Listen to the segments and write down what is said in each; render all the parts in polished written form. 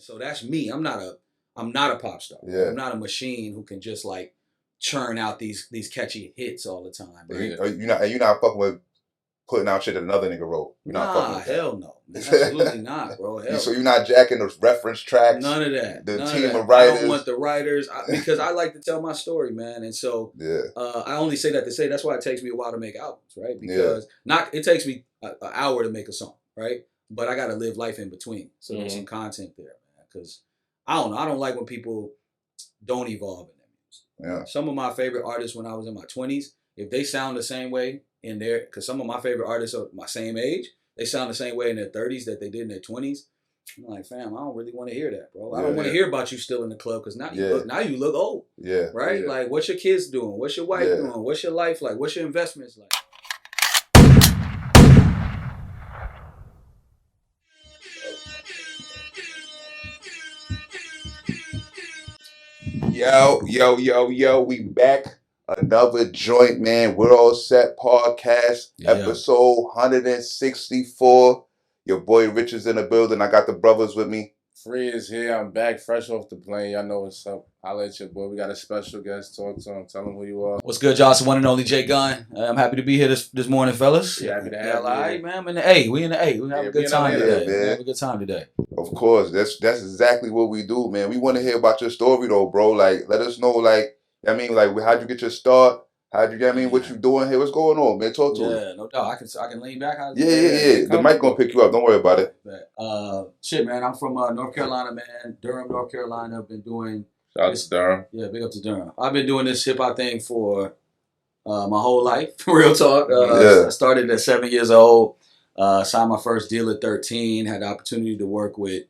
So that's me. I'm not a pop star. Yeah. I'm not a machine who can just like churn out these catchy hits all the time. Right? You're not fucking with putting out shit that another nigga wrote. You're not fucking with that. Hell no. Absolutely not, bro. Hell So you're not jacking the reference tracks. None of that. The None team of that. of writers. I don't want the writers because I like to tell my story, man. And so I only say that to say that's why it takes me a while to make albums, right? Because it takes me an hour to make a song, right? But I got to live life in between, so there's some content there, man. Because I don't know. I don't like when people don't evolve in their music. Yeah. Some of my favorite artists when I was in my 20s, if they sound the same way in their, because some of my favorite artists are my same age, they sound the same way in their 30s that they did in their 20s. I'm like, fam, I don't really want to hear that, bro. I don't want to hear about you still in the club because now you look old. Yeah. Right? Yeah. Like, what's your kids doing? What's your wife doing? What's your life like? What's your investments like? Yo, we back. Another joint, man. We're All Set podcast, episode 164. Your boy Rich is in the building. I got the brothers with me. Free is here. I'm back, fresh off the plane. Y'all know what's up. I'll let your boy. We got a special guest. Talk to him. Tell him who you are. What's good, y'all? It's the one and only Gunn. I'm happy to be here this morning, fellas. Yeah, happy to have you. All right, man. I'm in the A. We in the A. We have a good time today. We have a good time today. Of course. That's exactly what we do, man. We want to hear about your story, though, bro. Like, let us know, like, how'd you get your start? What you doing here? What's going on, man? Talk to us. Yeah, no doubt. I can lean back. Yeah. The mic gonna pick you up. Don't worry about it. Shit, man. I'm from North Carolina, man. Durham, North Carolina. I've been doing. Shout out to Durham. Yeah, big up to Durham. I've been doing this hip hop thing for my whole life. Real talk. I started at 7 years old. Signed my first deal at 13. Had the opportunity to work with,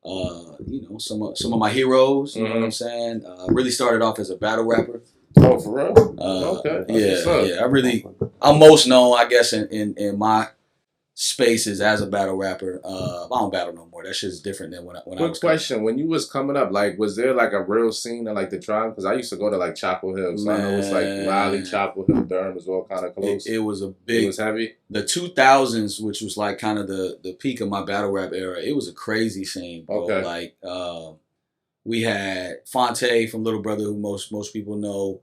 some of my heroes. You know what I'm saying? Really started off as a battle rapper. Oh, for real? Okay. I'm most known, I guess, in my spaces as a battle rapper. I don't battle no more. That shit's different than when I was. Quick question: when you was coming up, like, was there like a real scene in like the tribe? Because I used to go to like Chapel Hill, so I know it's like Raleigh, Chapel Hill, Durham is all kind of close. It was a big. It was heavy. The 2000s, which was like kind of the peak of my battle rap era, it was a crazy scene, bro. Okay. Like we had Fonte from Little Brother, who most people know,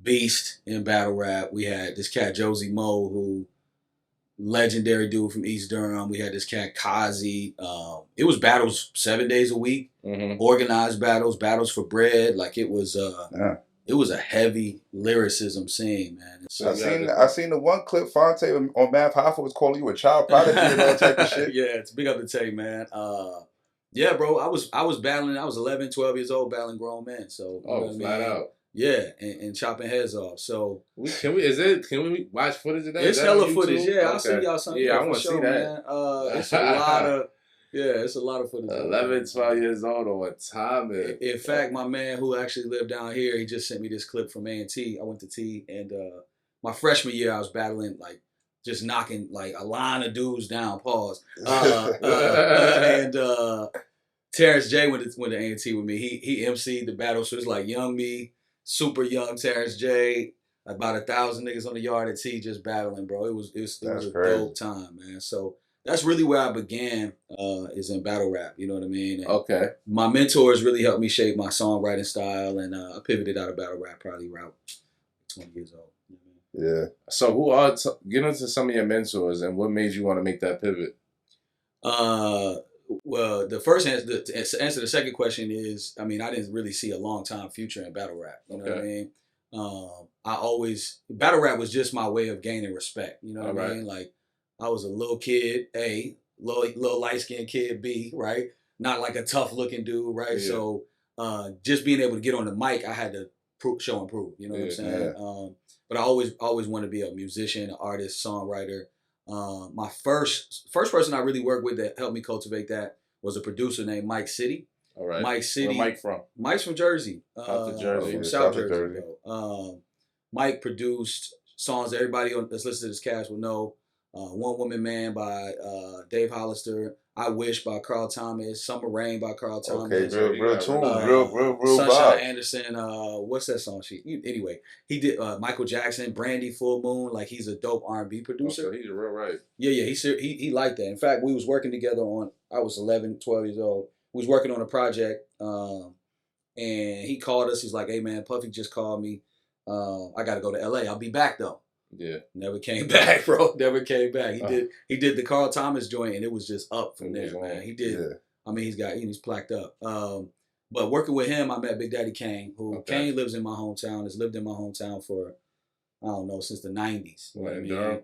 Beast in battle rap. We had this cat Josie Moe, who legendary dude from East Durham. We had this cat Kazi. It was battles 7 days a week, organized battles for bread. Like it was a heavy lyricism scene, man. So I seen the one clip Fonte on Math Hoffa was calling you a child prodigy and all type of shit. Yeah, it's big up to Tay, man. Yeah, bro. I was battling. I was 11, 12 years old battling grown men. So flat out. Yeah, and chopping heads off. So can we watch footage of that? It's hella footage. Yeah, I'll send y'all something. Yeah, I want to see that. Man. It's a lot of it's a lot of footage. 11, 12 years old on what time? In fact, my man who actually lived down here, he just sent me this clip from A&T. I went to T, and my freshman year, I was battling like just knocking like a line of dudes down. Pause. And Terrence J went to A&T with me. He emceed the battle, so it's like young me. Super young Terrence J, about 1,000 niggas on the yard at T just battling, bro. It was a dope time, man. So that's really where I began, is in battle rap. You know what I mean? And my mentors really helped me shape my songwriting style, and I pivoted out of battle rap probably around 20 years old. Yeah. So get into some of your mentors and what made you want to make that pivot? Well, the first answer to answer the second question is, I mean, I didn't really see a long time future in battle rap. You know what I mean? Battle rap was just my way of gaining respect. You know what I mean? Like, I was a little kid, A, little light skinned kid, B, right? Not like a tough looking dude, right? Yeah. So, just being able to get on the mic, I had to show and prove. You know what I'm saying? Yeah. But I always wanted to be a musician, an artist, songwriter. My first person I really worked with that helped me cultivate that was a producer named Mike City. All right. Mike City. Where Mike from? Mike's from Jersey. From South Jersey. Mike produced songs that everybody that's listening to this cast will know. One Woman Man by Dave Hollister. I Wish by Carl Thomas. Summer Rain by Carl Thomas. Okay, real tune. Real Sunshine vibe. Anderson. What's that song? Anyway, he did Michael Jackson, Brandy, Full Moon. Like, he's a dope R&B producer. Okay, he's a real right. Yeah. He liked that. In fact, we was working together on. I was 11, 12 years old. was working on a project, and he called us. He's like, "Hey man, Puffy just called me. I got to go to LA. I'll be back though." Yeah. Never came back, bro. Never came back. He did the Carl Thomas joint, and it was just up from there, man. He did. Yeah. I mean, he's plaqued up. But working with him, I met Big Daddy Kane, who Kane lives in my hometown. Has lived in my hometown for, I don't know, since the 90s. You know what I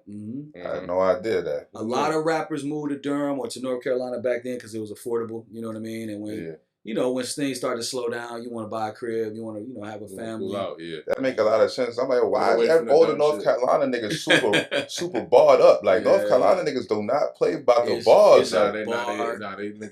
mean? I had no idea that. A lot of rappers moved to Durham or to North Carolina back then because it was affordable. You know what I mean? And when when things start to slow down, you want to buy a crib, you want to have a family. That make a lot of sense. I'm like, why is all the North Carolina niggas super barred up? Like North Carolina niggas do not play about the bars.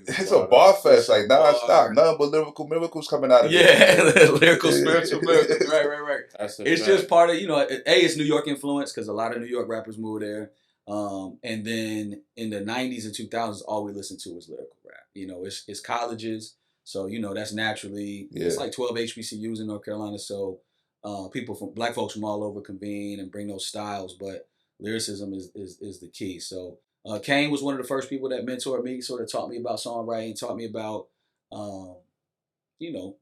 It's a bar fest, like non-stop. Nothing but lyrical miracles coming out of it. Lyrical, spiritual miracles. Right. It's just part of, it's New York influence because a lot of New York rappers moved there. And then in the 90s and 2000s, all we listened to was lyrical rap. It's colleges. So, that's naturally, it's like 12 HBCUs in North Carolina. So black folks from all over convene and bring those styles. But lyricism is the key. So Kane was one of the first people that mentored me, sort of taught me about songwriting, taught me about,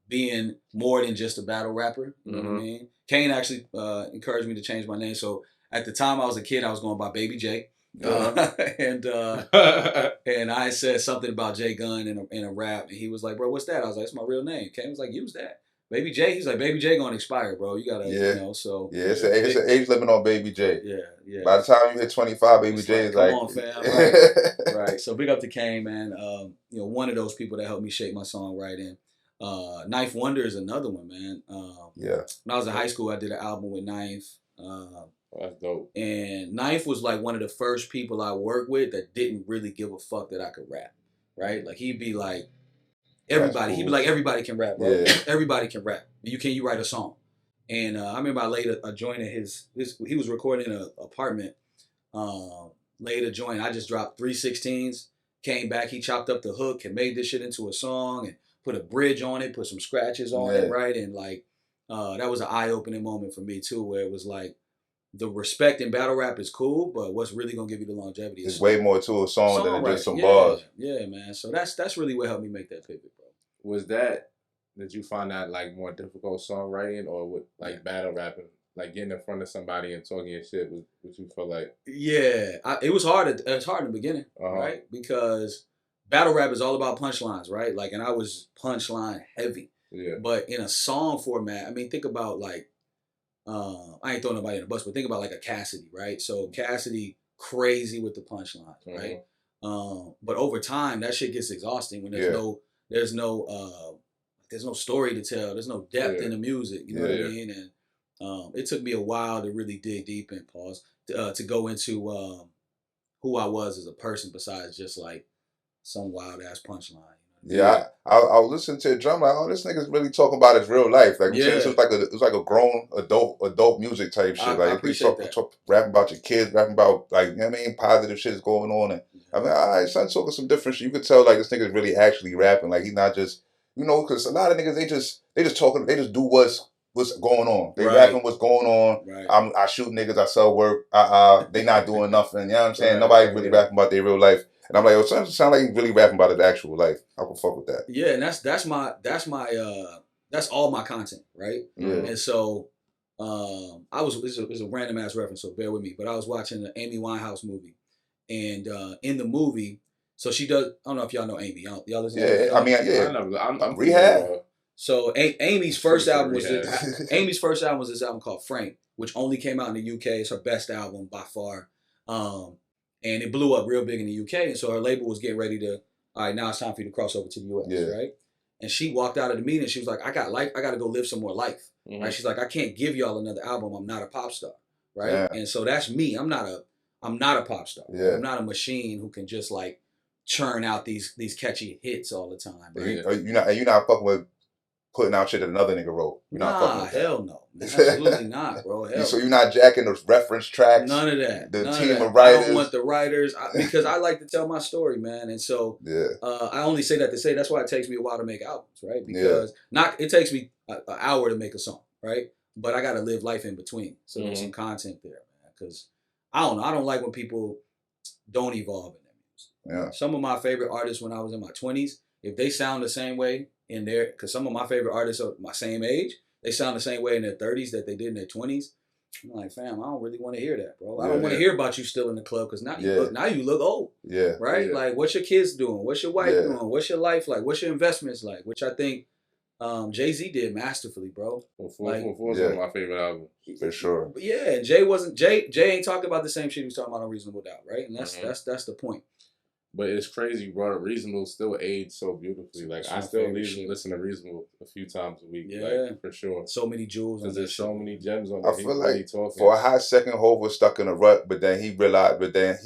being more than just a battle rapper. You know what I mean? Kane actually encouraged me to change my name. So at the time I was a kid, I was going by Baby J. And I said something about J Gunn in a rap, and he was like, "Bro, what's that?" I was like, "It's my real name." Kane was like, "Use that." Baby J, he's like, "Baby J gonna expire, bro. You gotta, so." Yeah, it's an age limit on Baby J. Yeah. By the time you hit 25, Baby J is like, come on, fam. Right. So big up to Kane, man. One of those people that helped me shape my songwriting. Knife Wonder is another one, man. When I was in high school, I did an album with Knife. That's dope. And Knife was like one of the first people I worked with that didn't really give a fuck that I could rap, right? Like he'd be like, everybody. Cool. He'd be like, everybody can rap, bro. Yeah. Everybody can rap. You write a song. And I remember I laid a joint at his he was recording in an apartment. Laid a joint. I just dropped 3/16s. Came back. He chopped up the hook and made this shit into a song and put a bridge on it, put some scratches on it, right? And like that was an eye-opening moment for me too, where it was like, the respect in battle rap is cool, but what's really gonna give you the longevity is way more to a song than just some bars. Yeah, man. So that's really what helped me make that pivot, bro. Was did you find that like more difficult songwriting or with like battle rapping, like getting in front of somebody and talking your shit? What you feel like? Yeah, it was hard. It was hard in the beginning, right? Because battle rap is all about punchlines, right? Like, and I was punchline heavy. Yeah. But in a song format, I mean, think about like. I ain't throwing nobody in the bus, but think about like a Cassidy, right? So Cassidy crazy with the punchlines, right? But over time, that shit gets exhausting when there's no story to tell, there's no depth in the music, you know what I mean? And it took me a while to really dig deep in to go into who I was as a person besides just like some wild ass punchline. Yeah, I was listening to a drum like, oh, this nigga's really talking about his real life. Like, it was like a grown adult music type shit. Like, he's rapping about your kids, rapping about like, you know what I mean, positive shit is going on. And I mean, all right, son, talking some different shit. You could tell like this nigga's really actually rapping. Like, he's not just, because a lot of niggas they just talking, they just do what's going on. They rapping what's going on. Right. I shoot niggas, I sell work. They not doing nothing. You know what I'm saying? Nobody really rapping about their real life. And I'm like, it sound like he's really rapping about his actual life. I can fuck with that. Yeah, and that's all my content, right? Yeah. And so it's a random ass reference, so bear with me. But I was watching the Amy Winehouse movie, and in the movie, so she does. I don't know if y'all know Amy. Y'all listen. Yeah, I mean, I'm Rehab. So Amy's first album was this album called Frank, which only came out in the UK. It's her best album by far. And it blew up real big in the UK. And so her label was getting ready to, all right, now it's time for you to cross over to the US, right? And she walked out of the meeting. She was like, I got to go live some more life, right? She's like, I can't give y'all another album. I'm not a pop star, right? Yeah. And so that's me. I'm not a pop star. Yeah. I'm not a machine who can just like churn out these catchy hits all the time, right? You're not fucking with putting out shit that another nigga wrote. You're not fucking with that. Hell no. Absolutely not, bro. So you're not jacking the reference tracks? None of that. The team of writers? I don't want the writers because I like to tell my story, man. And so I only say that to say that's why it takes me a while to make albums, right? Because it takes me an hour to make a song, right? But I got to live life in between. So there's some content there, man. Because I don't know. I don't like when people don't evolve in their music. Yeah. Some of my favorite artists when I was in my 20s if they sound the same way in their, because some of my favorite artists are my same age, they sound the same way in their 30s that they did in their 20s. I'm like, fam, I don't really want to hear that, bro. I don't want to hear about you still in the club because now you look old. Yeah. Right? Yeah. Like, what's your kids doing? What's your wife doing? What's your life like? What's your investments like? Which I think Jay-Z did masterfully, bro. Well, like, one of my favorite albums. For sure. But yeah, Jay ain't talking about the same shit he was talking about on Reasonable Doubt, right? And that's the point. But it's crazy, bro. Reasonable still aged so beautifully. Like, I still listen to Reasonable a few times a week. Yeah. Like, for sure. So many jewels. Because there's so many gems on there. I feel like for a hot second, Hov was stuck in a rut, but then he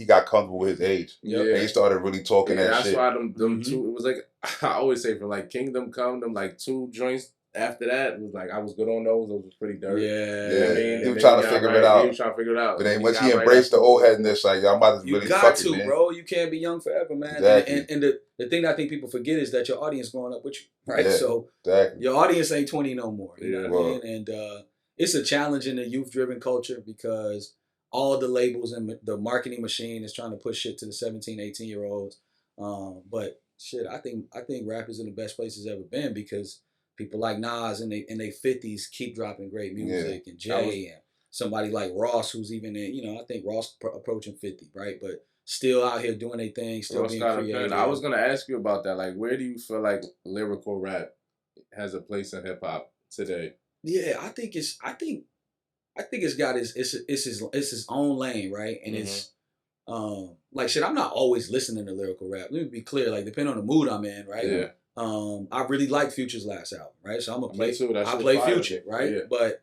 got comfortable with his age. Yeah. And he started really talking that shit. That's why them two, it was like, I always say from like Kingdom Come, them like 2 joints after that, it was like, I was good on those. Those was pretty dirty. Yeah. You know what I mean? He was trying to figure it out. He was trying to figure it out. But then once he embraced the old headness, like, I'm about to really fuck it, man. Bro. You can't be young forever, man. Exactly. And the thing that I think people forget is that your audience growing up with you, right? Yeah, so your audience ain't 20 no more. You know what I mean? And it's a challenge in the youth-driven culture because all the labels and the marketing machine is trying to push shit to the 17, 18-year-olds. But shit, I think rap is in the best place it's ever been because people like Nas in their 50s keep dropping great music, and Jay and somebody like Ross, who's even in, I think Ross approaching 50, right? But still out here doing their thing, still being creative. I was gonna ask you about that. Like, where do you feel like lyrical rap has a place in hip hop today? Yeah, I think it's got his own lane, right? And it's like shit. I'm not always listening to lyrical rap. Let me be clear. Like, depending on the mood I'm in, right? Yeah. I really like Future's last album, right? So I'm gonna play. I play Future, right? Yeah. But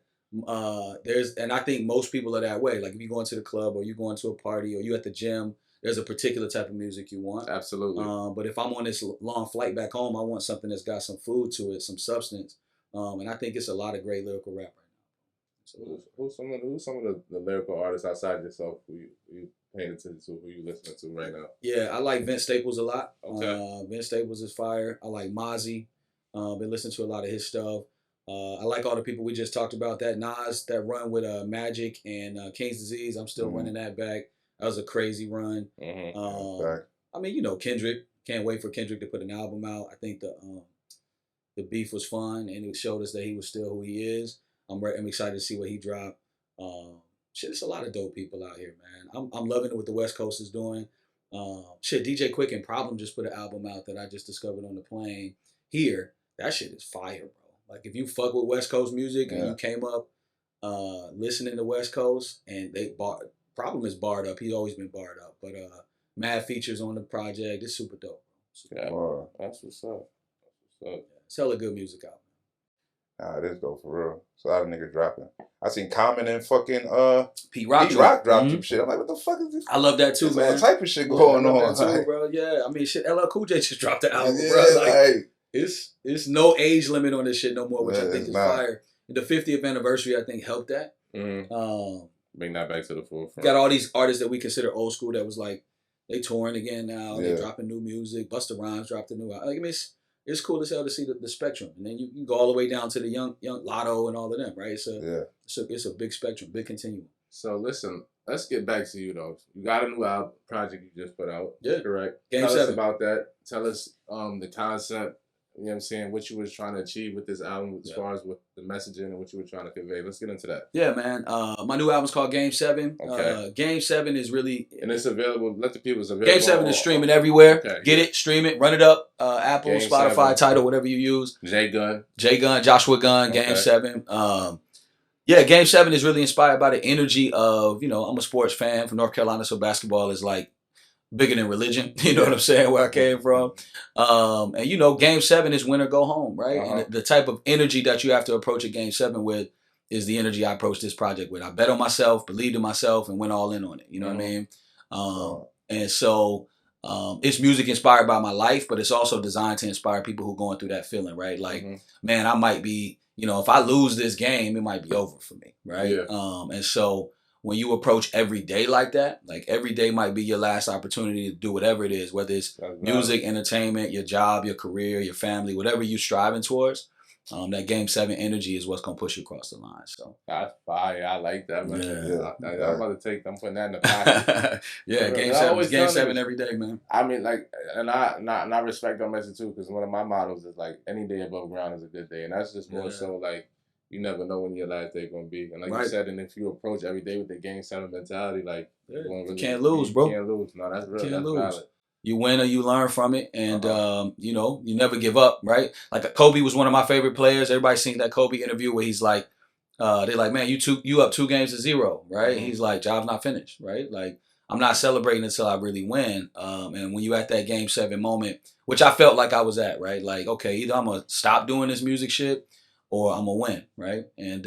and I think most people are that way. Like, if you go into the club or you go into a party or you at the gym, there's a particular type of music you want. Absolutely. But if I'm on this long flight back home, I want something that's got some food to it, some substance. And I think it's a lot of great lyrical rap right now. So who's some of the lyrical artists outside yourself who you paying attention to, who you listening to right now? Yeah, I like Vince Staples a lot. Okay. Vince Staples is fire. I like Mozzie. Been listening to a lot of his stuff. I like all the people we just talked about. That Nas, that run with Magic and King's Disease, I'm still running that back. That was a crazy run. I mean, Kendrick. Can't wait for Kendrick to put an album out. I think the beef was fun, and it showed us that he was still who he is. I'm excited to see what he dropped. It's a lot of dope people out here, man. I'm loving what the West Coast is doing. DJ Quick and Problem just put an album out that I just discovered on the plane here. That shit is fire, bro. Like, if you fuck with West Coast music and you came up listening to West Coast, and Problem is barred up. He's always been barred up, but mad features on the project. It's super dope. That's what's up. It's hella good music out. Nah, this dope for real. It's a lot of niggas dropping. I seen Common and fucking Pete Rock dropped some shit. I'm like, what the fuck is this? I love that too, man. All type of shit going on, too, bro. Yeah, I mean, shit. LL Cool J just dropped the album, bro. Like, it's no age limit on this shit no more, which I think is fire. The 50th anniversary, I think, helped that. Bring that back to the forefront. Got all these artists that we consider old school that was like, they touring again now. They dropping new music. Busta Rhymes dropped a new album. Like, I mean, it's cool as hell to see the spectrum, and then you can go all the way down to the young Lotto and all of them, right? It's a big spectrum, big continuum. So listen, let's get back to you though. You got a new album project you just put out, correct? Game 7. Tell us about that. Tell us the concept. You know what I'm saying? What you was trying to achieve with this album as far as with the messaging and what you were trying to convey. Let's get into that. Yeah, man. My new album's called Game 7. Okay. Game 7 is really... And it's available. Let the people it's available. Game 7 is streaming everywhere. Okay, Get it, stream it, run it up. Apple, Game Spotify, 7. Tidal, whatever you use. J Gunn, Joshua Gunn, Game 7. Game 7 is really inspired by the energy of, I'm a sports fan from North Carolina, so basketball is like bigger than religion, you know what I'm saying, where I came from. And Game 7 is win or go home, right? And the type of energy that you have to approach a Game 7 with is the energy I approached this project with. I bet on myself, believed in myself, and went all in on it. You know what I mean? And so it's music inspired by my life, but it's also designed to inspire people who are going through that feeling, right? Like, man, I might be, if I lose this game, it might be over for me, right? Yeah. And so when you approach every day like that, like every day might be your last opportunity to do whatever it is, whether it's music, entertainment, your job, your career, your family, whatever you're striving towards. That Game 7 energy is what's gonna push you across the line. So that's fire. I like that, man. Yeah. I'm about to take. I'm putting that in the pocket. Yeah, Game 7 every day, man. I mean, like, and I respect that message too, because one of my mottos is like, any day above ground is a good day, and that's just more so like, you never know when your last day gonna be, and like you said, and if you approach every day with the Game 7 mentality, like, you can't lose, bro. You can't lose. No, that's real. That's valid. You win or you learn from it, and you know, you never give up, right? Like Kobe was one of my favorite players. Everybody seen that Kobe interview where he's like, they're like, man, you up 2-0, right? He's like, job's not finished, right? Like, I'm not celebrating until I really win. And when you at that Game 7 moment, which I felt like I was at, right? Like, okay, either I'm gonna stop doing this music shit or I'm gonna win, right? And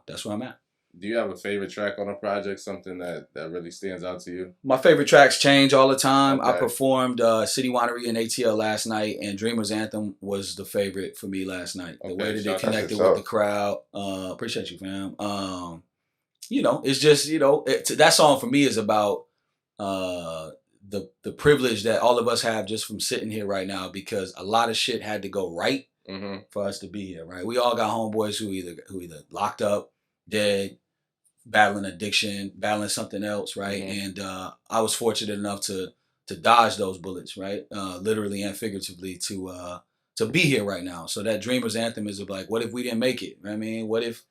that's where I'm at. Do you have a favorite track on a project, something that really stands out to you? My favorite tracks change all the time. Okay. I performed City Winery in ATL last night, and Dreamer's Anthem was the favorite for me last night. The way that they connected with the crowd. Appreciate you, fam. You know, it's just, you know, that song for me is about the privilege that all of us have just from sitting here right now, because a lot of shit had to go right for us to be here, right? We all got homeboys who either locked up, dead, battling addiction, battling something else, right? And I was fortunate enough to dodge those bullets, right? Literally and figuratively to be here right now. So that Dreamer's Anthem is like, what if we didn't make it? I mean, what if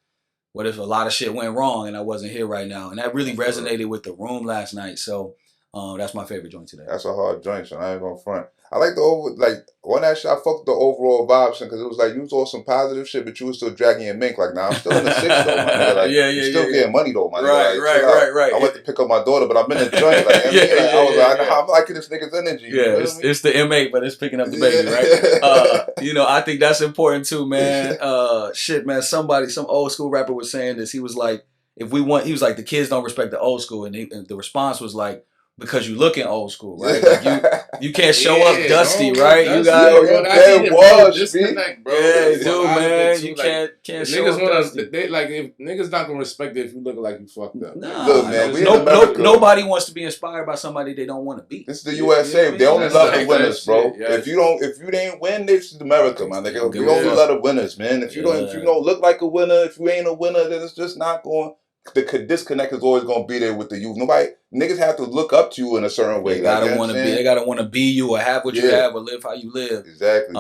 a lot of shit went wrong and I wasn't here right now? And that really resonated with the room last night. So that's my favorite joint today. That's a hard joint, so I ain't gonna front. I like on that shit, I fucked the overall vibes, because it was like you was all some positive shit, but you was still dragging your mink. Like, nah, I'm still in the six though, my nigga. Like, you're still getting money though, my nigga. Right. I went to pick up my daughter, but I'm in the joint. Like, I was like, I'm liking this nigga's energy. Yeah, it's the M8, but it's picking up the baby, right? You know, I think that's important too, man. Shit, man. Some old school rapper was saying this. He was like, he was like, the kids don't respect the old school, and the response was like, because you looking old school, right? Like you can't show up dusty, right? You got disconnect, bro. Yeah, dude, man. You can't show up dusty. If niggas not gonna respect it if you look like you fucked up. Nah, look, man, nobody wants to be inspired by somebody they don't want to be. This is the USA. They only love the winners, bro. If you didn't win, this is America, man. We only love the winners, man. If you don't look like a winner, if you ain't a winner, then it's just not going. The disconnect is always gonna be there with the youth. Niggas have to look up to you in a certain way. They gotta want to be you, or have what you have, or live how you live. Exactly.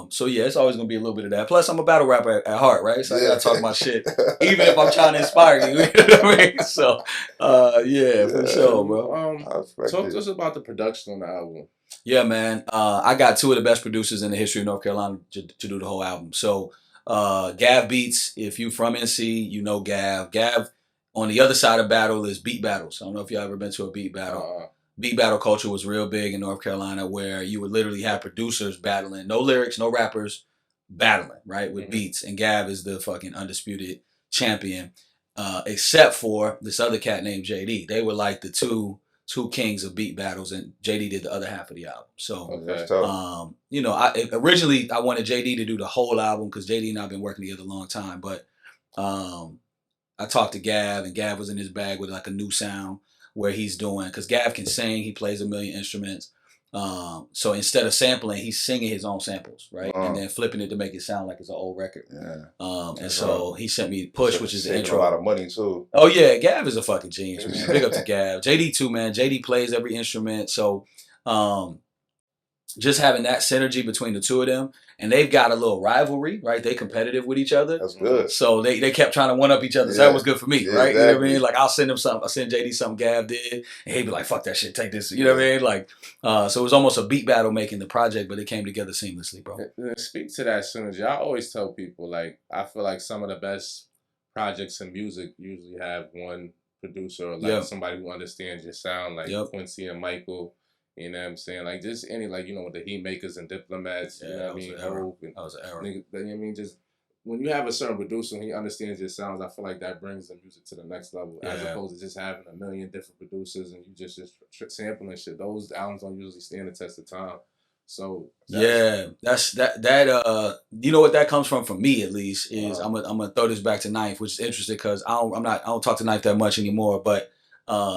So yeah, it's always gonna be a little bit of that. Plus, I'm a battle rapper at heart, right? So I gotta talk my shit, even if I'm trying to inspire you. You know what I mean? So, for sure, bro. Talk to us about the production on the album. Yeah, man. I got two of the best producers in the history of North Carolina to do the whole album. So, Gav Beats. If you from NC, you know Gav. Gav. On the other side of battle is beat battles. I don't know if y'all ever been to a beat battle. Beat battle culture was real big in North Carolina, where you would literally have producers battling, no lyrics, no rappers, battling, right, with beats. And Gav is the fucking undisputed champion, except for this other cat named JD. They were like the two kings of beat battles, and JD did the other half of the album. So, you know, originally I wanted JD to do the whole album, because JD and I have been working together a long time, but I talked to Gav, and Gav was in his bag with like a new sound where he's doing, because Gav can sing, he plays a million instruments. So instead of sampling, he's singing his own samples, right? And then flipping it to make it sound like it's an old record. Yeah. And so he sent me Push, which is the intro. A lot of money too. Oh yeah, Gav is a fucking genius, man. Big up to Gav. JD too, man. JD plays every instrument. So just having that synergy between the two of them, and they've got a little rivalry, right? They competitive with each other. That's good. So they kept trying to one up each other. So that was good for me, right? Exactly. You know what I mean? Like, I'll send him something. I'll send JD something Gav did, and he'd be like, fuck that shit, take this. You know what I mean? Like, so it was almost a beat battle making the project, but it came together seamlessly, bro. Speak to that synergy. I always tell people, like, I feel like some of the best projects in music usually have one producer, or like somebody who understands your sound, like Quincy and Michael. You know what I'm saying? Like, just any, like, you know, with the Heat Makers and Diplomats, you know what I mean? That was an error. You know what I mean? Just, when you have a certain producer and he understands your sounds, I feel like that brings the music to the next level, as opposed to just having a million different producers and you just sampling shit. Those albums don't usually stand the test of time. So that's that. You know what that comes from for me, at least, is I'm gonna throw this back to Knife, which is interesting because I don't talk to Knife that much anymore, but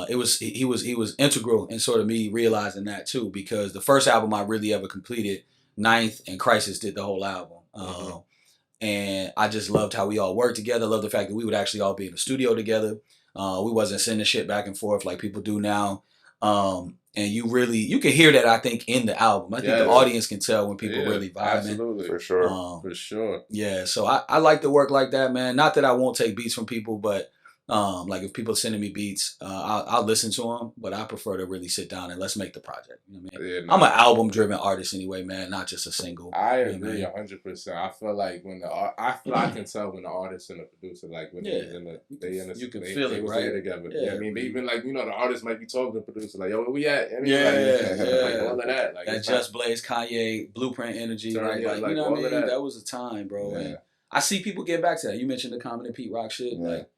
he was integral in sort of me realizing that too, because the first album I really ever completed, Ninth and Crisis, did the whole album. And I just loved how we all worked together. I loved the fact that we would actually all be in the studio together. We wasn't sending shit back and forth like people do now. And you can hear that, I think, in the album. I think the audience can tell when people really vibing. Absolutely. For sure. For sure. Yeah, so I like to work like that, man. Not that I won't take beats from people, but like if people are sending me beats, I'll listen to them, but I prefer to really sit down and let's make the project. You know what I mean? I'm an album-driven artist anyway, man, not just a single. I agree 100%. I feel like I can tell when the artist and the producer, like when they can feel it, right? Together. Yeah, I mean, even like the artist might be talking to the producer, like, yo, where we at? And like all of that, like that Just Blaze, Kanye, Blueprint energy, right? Like you know what I mean? That was a time, bro. Yeah. And I see people get back to that. You mentioned the Common and Pete Rock shit, like.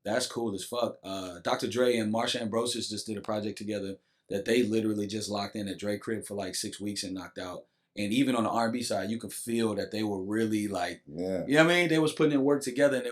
That's cool as fuck. Dr. Dre and Marsha Ambrosius just did a project together that they literally just locked in at Dre crib for like 6 weeks and knocked out. And even on the R&B side, you could feel that they were really like, you know what I mean? They was putting in work together, and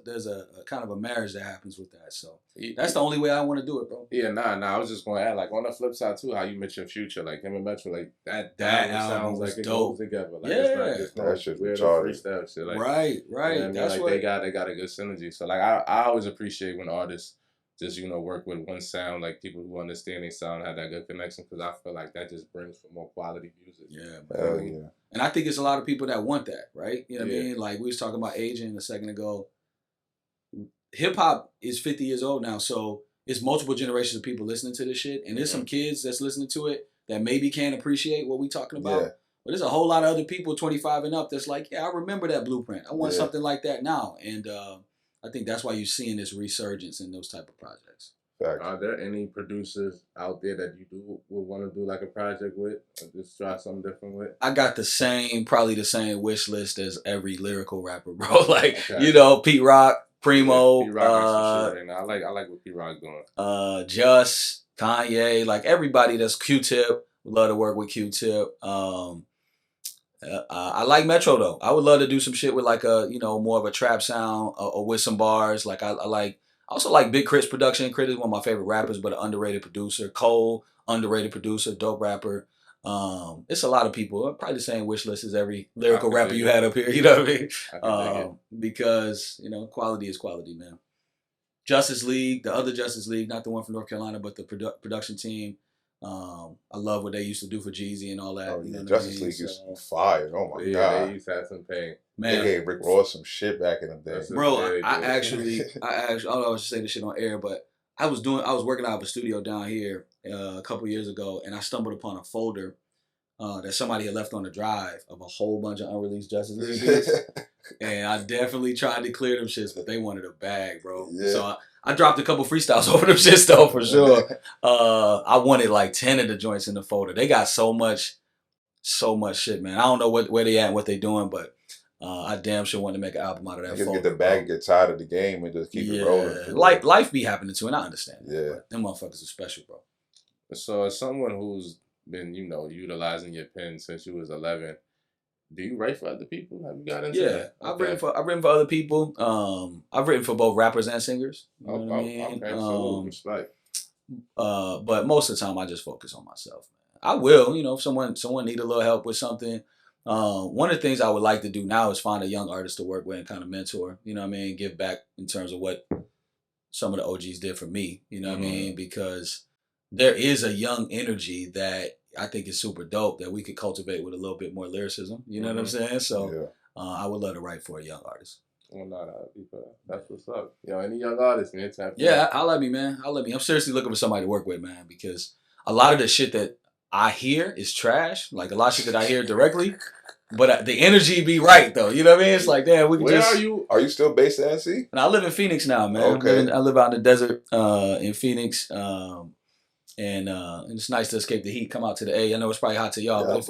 there's a kind of a marriage that happens with that. So that's the only way I want to do it, bro. Yeah, I was just going to add, like on the flip side too, how you mentioned Future, like him and Metro, like that album sounds like it goes together. Like it's not just weird freestyle shit. Like, right. You know what I mean? That's like they got a good synergy. So like I always appreciate when artists just, work with one sound, like people who understand their sound have that good connection, because I feel like that just brings for more quality music. Yeah, man. And I think it's a lot of people that want that, right? You know what I mean? Like we was talking about aging a second ago. Hip hop is 50 years old now, so it's multiple generations of people listening to this shit. And there's some kids that's listening to it that maybe can't appreciate what we talking about. Yeah. But there's a whole lot of other people 25 and up that's like, I remember that Blueprint. I want something like that now. And I think that's why you're seeing this resurgence in those type of projects. Fact. Are there any producers out there that you would want to do like a project with, or just try something different with? I got probably the same wish list as every lyrical rapper, bro. Like, Pete Rock, Primo. Pete Rock is for sure. I like what Pete Rock's doing. Just, Kanye, like everybody that's Q-Tip. Would love to work with Q-Tip. I like Metro though. I would love to do some shit with like a more of a trap sound or with some bars. Like I also like Big Crit's production. Crit is one of my favorite rappers, but an underrated producer. Cole, underrated producer, dope rapper. It's a lot of people. Probably the same wish list as every lyrical rapper you had up here. You know what I mean? Because quality is quality, man. Justice League, the other Justice League, not the one from North Carolina, but the production team. I love what they used to do for Jeezy and all that. Oh, yeah. Justice League is fire. Oh my god! They used to have some pain. Man, they gave Rick Ross some shit back in the day. Bro, I actually, I don't know if I should say this shit on air, but I was working out of a studio down here a couple years ago, and I stumbled upon a folder that somebody had left on the drive of a whole bunch of unreleased Justice League beats. And I definitely tried to clear them shits, but they wanted a bag, bro. Yeah. So I dropped a couple freestyles over them shits though, for sure. I wanted like 10 of the joints in the folder. They got so much shit, man. I don't know where they at and what they doing, but I damn sure want to make an album out of that folder. Get the bag, get tired of the game, and just keep it rolling. Like life be happening too, and I understand. Yeah, them motherfuckers are special, bro. So as someone who's been, utilizing your pen since you was 11. Do you write for other people? Have you got into that? I've written for other people. I've written for both rappers and singers. You know what I mean? Okay, so respect. But most of the time, I just focus on myself. I will, if someone need a little help with something. One of the things I would like to do now is find a young artist to work with and kind of mentor. You know what I mean? Give back in terms of what some of the OGs did for me. You know what I mean? Because there is a young energy that I think is super dope that we could cultivate with a little bit more lyricism. You know what I'm saying? So I would love to write for a young artist. Well, that's what's up. Any young artists, man. I love me, man. I'm seriously looking for somebody to work with, man, because a lot of the shit that I hear is trash. Like a lot of shit that I hear directly, but the energy be right though. You know what I mean? It's like, damn, we can Where are you? Are you still based in NC? And I live in Phoenix now, man. Okay. I live out in the desert in Phoenix. And it's nice to escape the heat, come out to the A. I know it's probably hot to y'all, but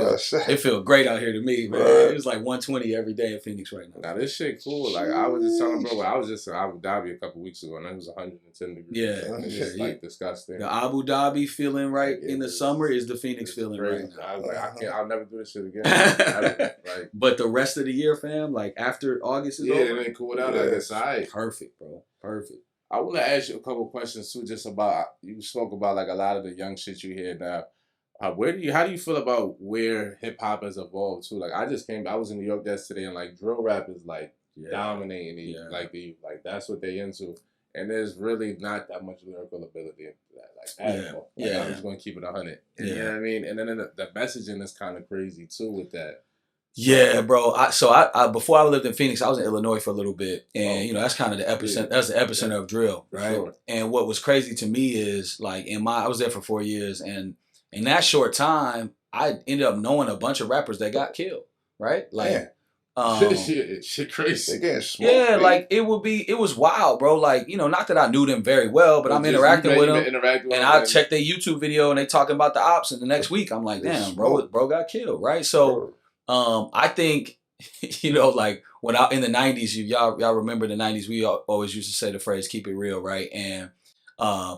it feels great out here to me, man. Right. It's like 120 every day in Phoenix right now. Now, this shit cool. Like, I was just telling bro, I was just in Abu Dhabi a couple weeks ago, and it was 110 degrees. Yeah. It's just, like, disgusting. The Abu Dhabi feeling in the summer is the Phoenix feeling crazy. Right now. I was like, I'll never do this shit again. But the rest of the year, fam, like, after August is over. Yeah, it ain't cool out. Like, it's all right. Perfect, bro. Perfect. I want to ask you a couple questions too, just about, you spoke about like a lot of the young shit you hear now. how do you feel about where hip hop has evolved too? Like I was in New York yesterday, and like drill rap is like dominating like that's what they into, and there's really not that much lyrical ability into that, like at all. Like, I'm just gonna keep it 100. You know what I mean? And then the messaging is kind of crazy too with that. Yeah, bro. I before I lived in Phoenix, I was in Illinois for a little bit, and that's kind of the epicenter. Yeah. That's the epicenter of drill, right? Sure. And what was crazy to me is like I was there for 4 years, and in that short time, I ended up knowing a bunch of rappers that got killed, right? Like, shit crazy. They getting smoked, yeah, like it was wild, bro. Like, not that I knew them very well, but I'm interacting with them, and I check their YouTube video, and they talking about the ops, and the next week I'm like, damn, bro got killed, right? So. I think, like when in the 90s, y'all remember the 90s, we always used to say the phrase, keep it real, right? And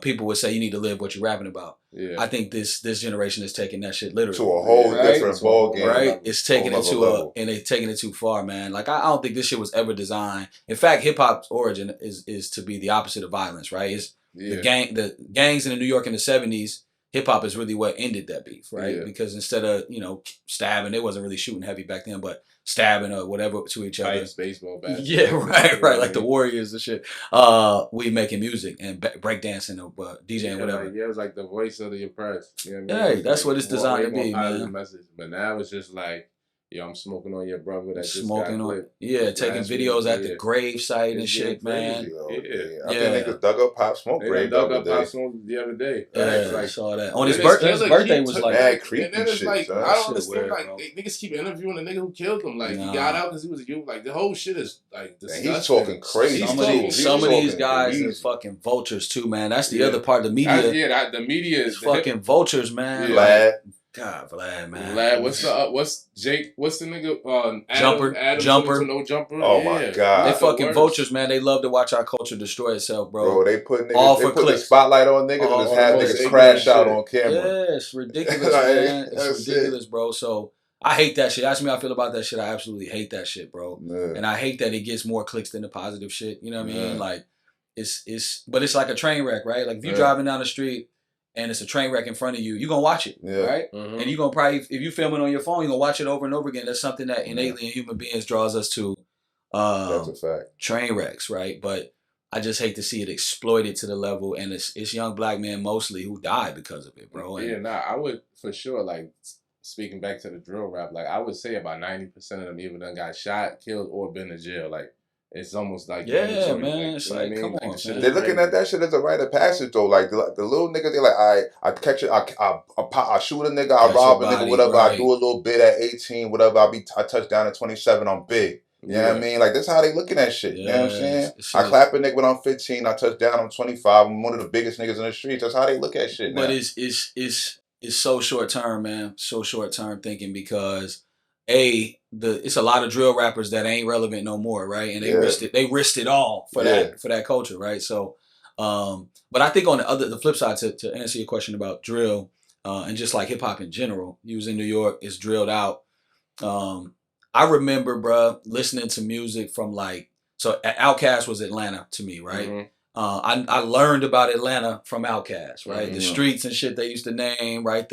people would say you need to live what you're rapping about. Yeah. I think this generation is taking that shit literally. To a whole different ball game. Right? It's taking it to and they're taking it too far, man. Like I don't think this shit was ever designed. In fact, hip hop's origin is to be the opposite of violence, right? It's the gangs in New York in the 70s. Hip hop is really what ended that beef, right? Yeah. Because instead of stabbing, they wasn't really shooting heavy back then, but stabbing or whatever to each other. Baseball bats. Yeah, right, like the Warriors and shit. We making music and breakdancing or DJing, whatever. Like, it was like the voice of the oppressed. You know what I mean? Hey, that's like, what it's designed to be, man. Message. But now it's just like, I'm smoking on your brother that just smoking got on, clipped. Taking videos at the grave site and shit, man. I think niggas dug up Pop Smoke grave the other day. I saw that. On his birthday was like mad creepy and then it's shit. Like, I don't understand. Like niggas keep interviewing the nigga who killed him. Like he got out because he was a youth. Like the whole shit is like disgusting. He's talking crazy. Some of these guys are fucking vultures too, man. That's the other part of the media. The media is fucking vultures, man. Vlad. God, Vlad, man. Vlad, what's the nigga? Adam Jumper. No Jumper. Oh my God. They fucking vultures, man. They love to watch our culture destroy itself, bro. Bro, they put the spotlight on niggas and just have niggas crash out on camera. Yeah, it's ridiculous, man. It's ridiculous, bro. So I hate that shit. Ask me how I feel about that shit. I absolutely hate that shit, bro. Yeah. And I hate that it gets more clicks than the positive shit. You know what I mean? Like but it's like a train wreck, right? Like if you're driving down the street and it's a train wreck in front of you, you're going to watch it, right? Mm-hmm. And you're going to probably, if you film it on your phone, you're going to watch it over and over again. That's something that innately in human beings draws us to. That's a fact. Train wrecks, right? But I just hate to see it exploited to the level, and it's young black men mostly who died because of it, bro. And I would for sure, like, speaking back to the drill rap, like, I would say about 90% of them either done got shot, killed, or been to jail. Like, it's almost like man. It's like, come on, man. They're looking at that shit as a rite of passage though. Like the little niggas, they're like, I catch it, I shoot a nigga, I rob a nigga, whatever. Right. I do a little bit at 18, whatever. I touch down at 27, I'm big. You know what I mean? Like that's how they looking at shit. You know what I'm saying? I clap a nigga when I'm 15, I touch down, I'm 25. I'm one of the biggest niggas in the streets. That's how they look at shit. But it's so short term, man. So short term thinking because it's a lot of drill rappers that ain't relevant no more, right? And they risked it all for that culture, right? So, but I think on the flip side, to answer your question about drill, and just like hip hop in general, you was in New York, it's drilled out. I remember, bruh, listening to music from Outkast was Atlanta to me, right? Mm-hmm. I learned about Atlanta from Outkast, right? Mm-hmm. The streets and shit they used to name, right?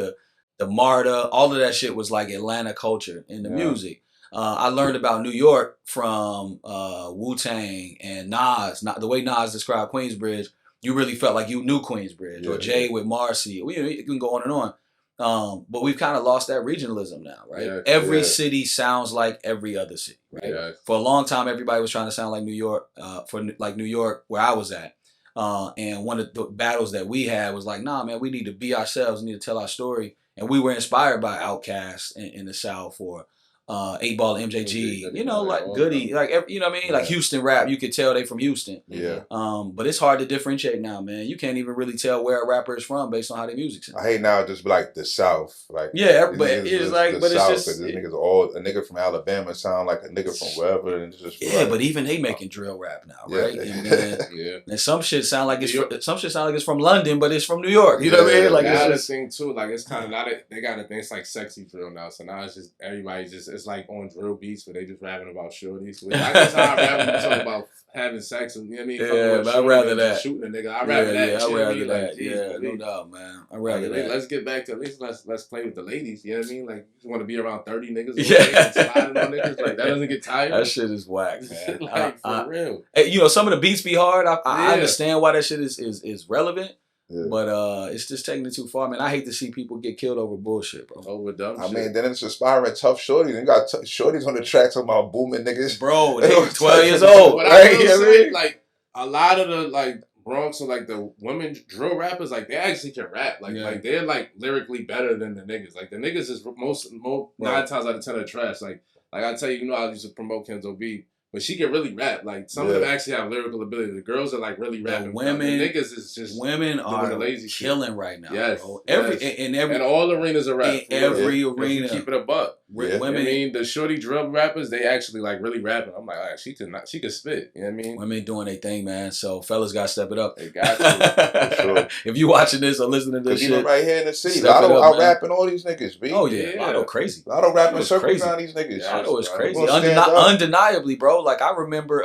The MARTA, all of that shit was like Atlanta culture in the music. I learned about New York from Wu-Tang and Nas. The way Nas described Queensbridge, you really felt like you knew Queensbridge or Jay with Marcy. You can go on and on. But we've kind of lost that regionalism now, right? Yeah, every city sounds like every other city, right? Yeah. For a long time, everybody was trying to sound like New York, New York, where I was at. And one of the battles that we had was like, nah, man, we need to be ourselves. We need to tell our story. And we were inspired by Outkast in the South or 8 Ball MJG, like Goody, like you know what I mean, like Houston rap. You could tell they from Houston. Yeah. But it's hard to differentiate now, man. You can't even really tell where a rapper is from based on how their music sounds. I hate now just like the South, like but it's like, but South, it's just this niggas all a nigga from Alabama sound like a nigga from wherever, and it's just but even they making drill rap now, right? And some shit sound like it's from London, but it's from New York. You know what I mean? Like the other thing too, like it's kind of not they got a thing. It's like sexy drill now, so now it's just everybody just. it's like on drill beats where they just rapping about shorties. Which I guess how I rap when you talk about having sex and you know what I mean. Yeah, but I'd rather that. Shooting a nigga, I'd rather that. Yeah, I'd rather that. Like, geez, yeah, no doubt, man. I'd rather that. Let's get back to at least let's play with the ladies. You know what I mean? Like you want to be around 30 niggas. Yeah, sliding on niggas like that doesn't get tired. That shit is whack, man. Like for real. You know, some of the beats be hard. I understand why that shit is relevant. Yeah. But it's just taking it too far, man. I hate to see people get killed over bullshit, bro. Over dumb shit. I mean, then it's inspiring tough shorties. You got shorties on the tracks talking about booming niggas. Bro, they 12 years old. But right? I will say, like, a lot of the, like, Bronx or, like, the women drill rappers, like, they actually can rap. Like, like they're, like, lyrically better than the niggas. Like, the niggas is most 9 times out of 10 are trash. Like I tell you, you know, I used to promote Kenzo B. But she can really rap. Like some of them actually have lyrical ability. The girls are like really rapping. Women, the niggas is just women are lazy killing shit. right now. Yes, bro. And all arenas are rap. In every arena, keep it a buck. Women, I mean, the shorty drill rappers, they actually like really rapping. I'm like, she could spit. You know what I mean? Women doing their thing, man. So fellas got to step it up. They got to. For sure. If you watching this or listening to this shit, even right here in the city, Lotto out rapping all these niggas. B. Oh yeah, Lotto crazy. Lotto rapping circles around these niggas. Lotto is crazy. Undeniably, bro. Like I remember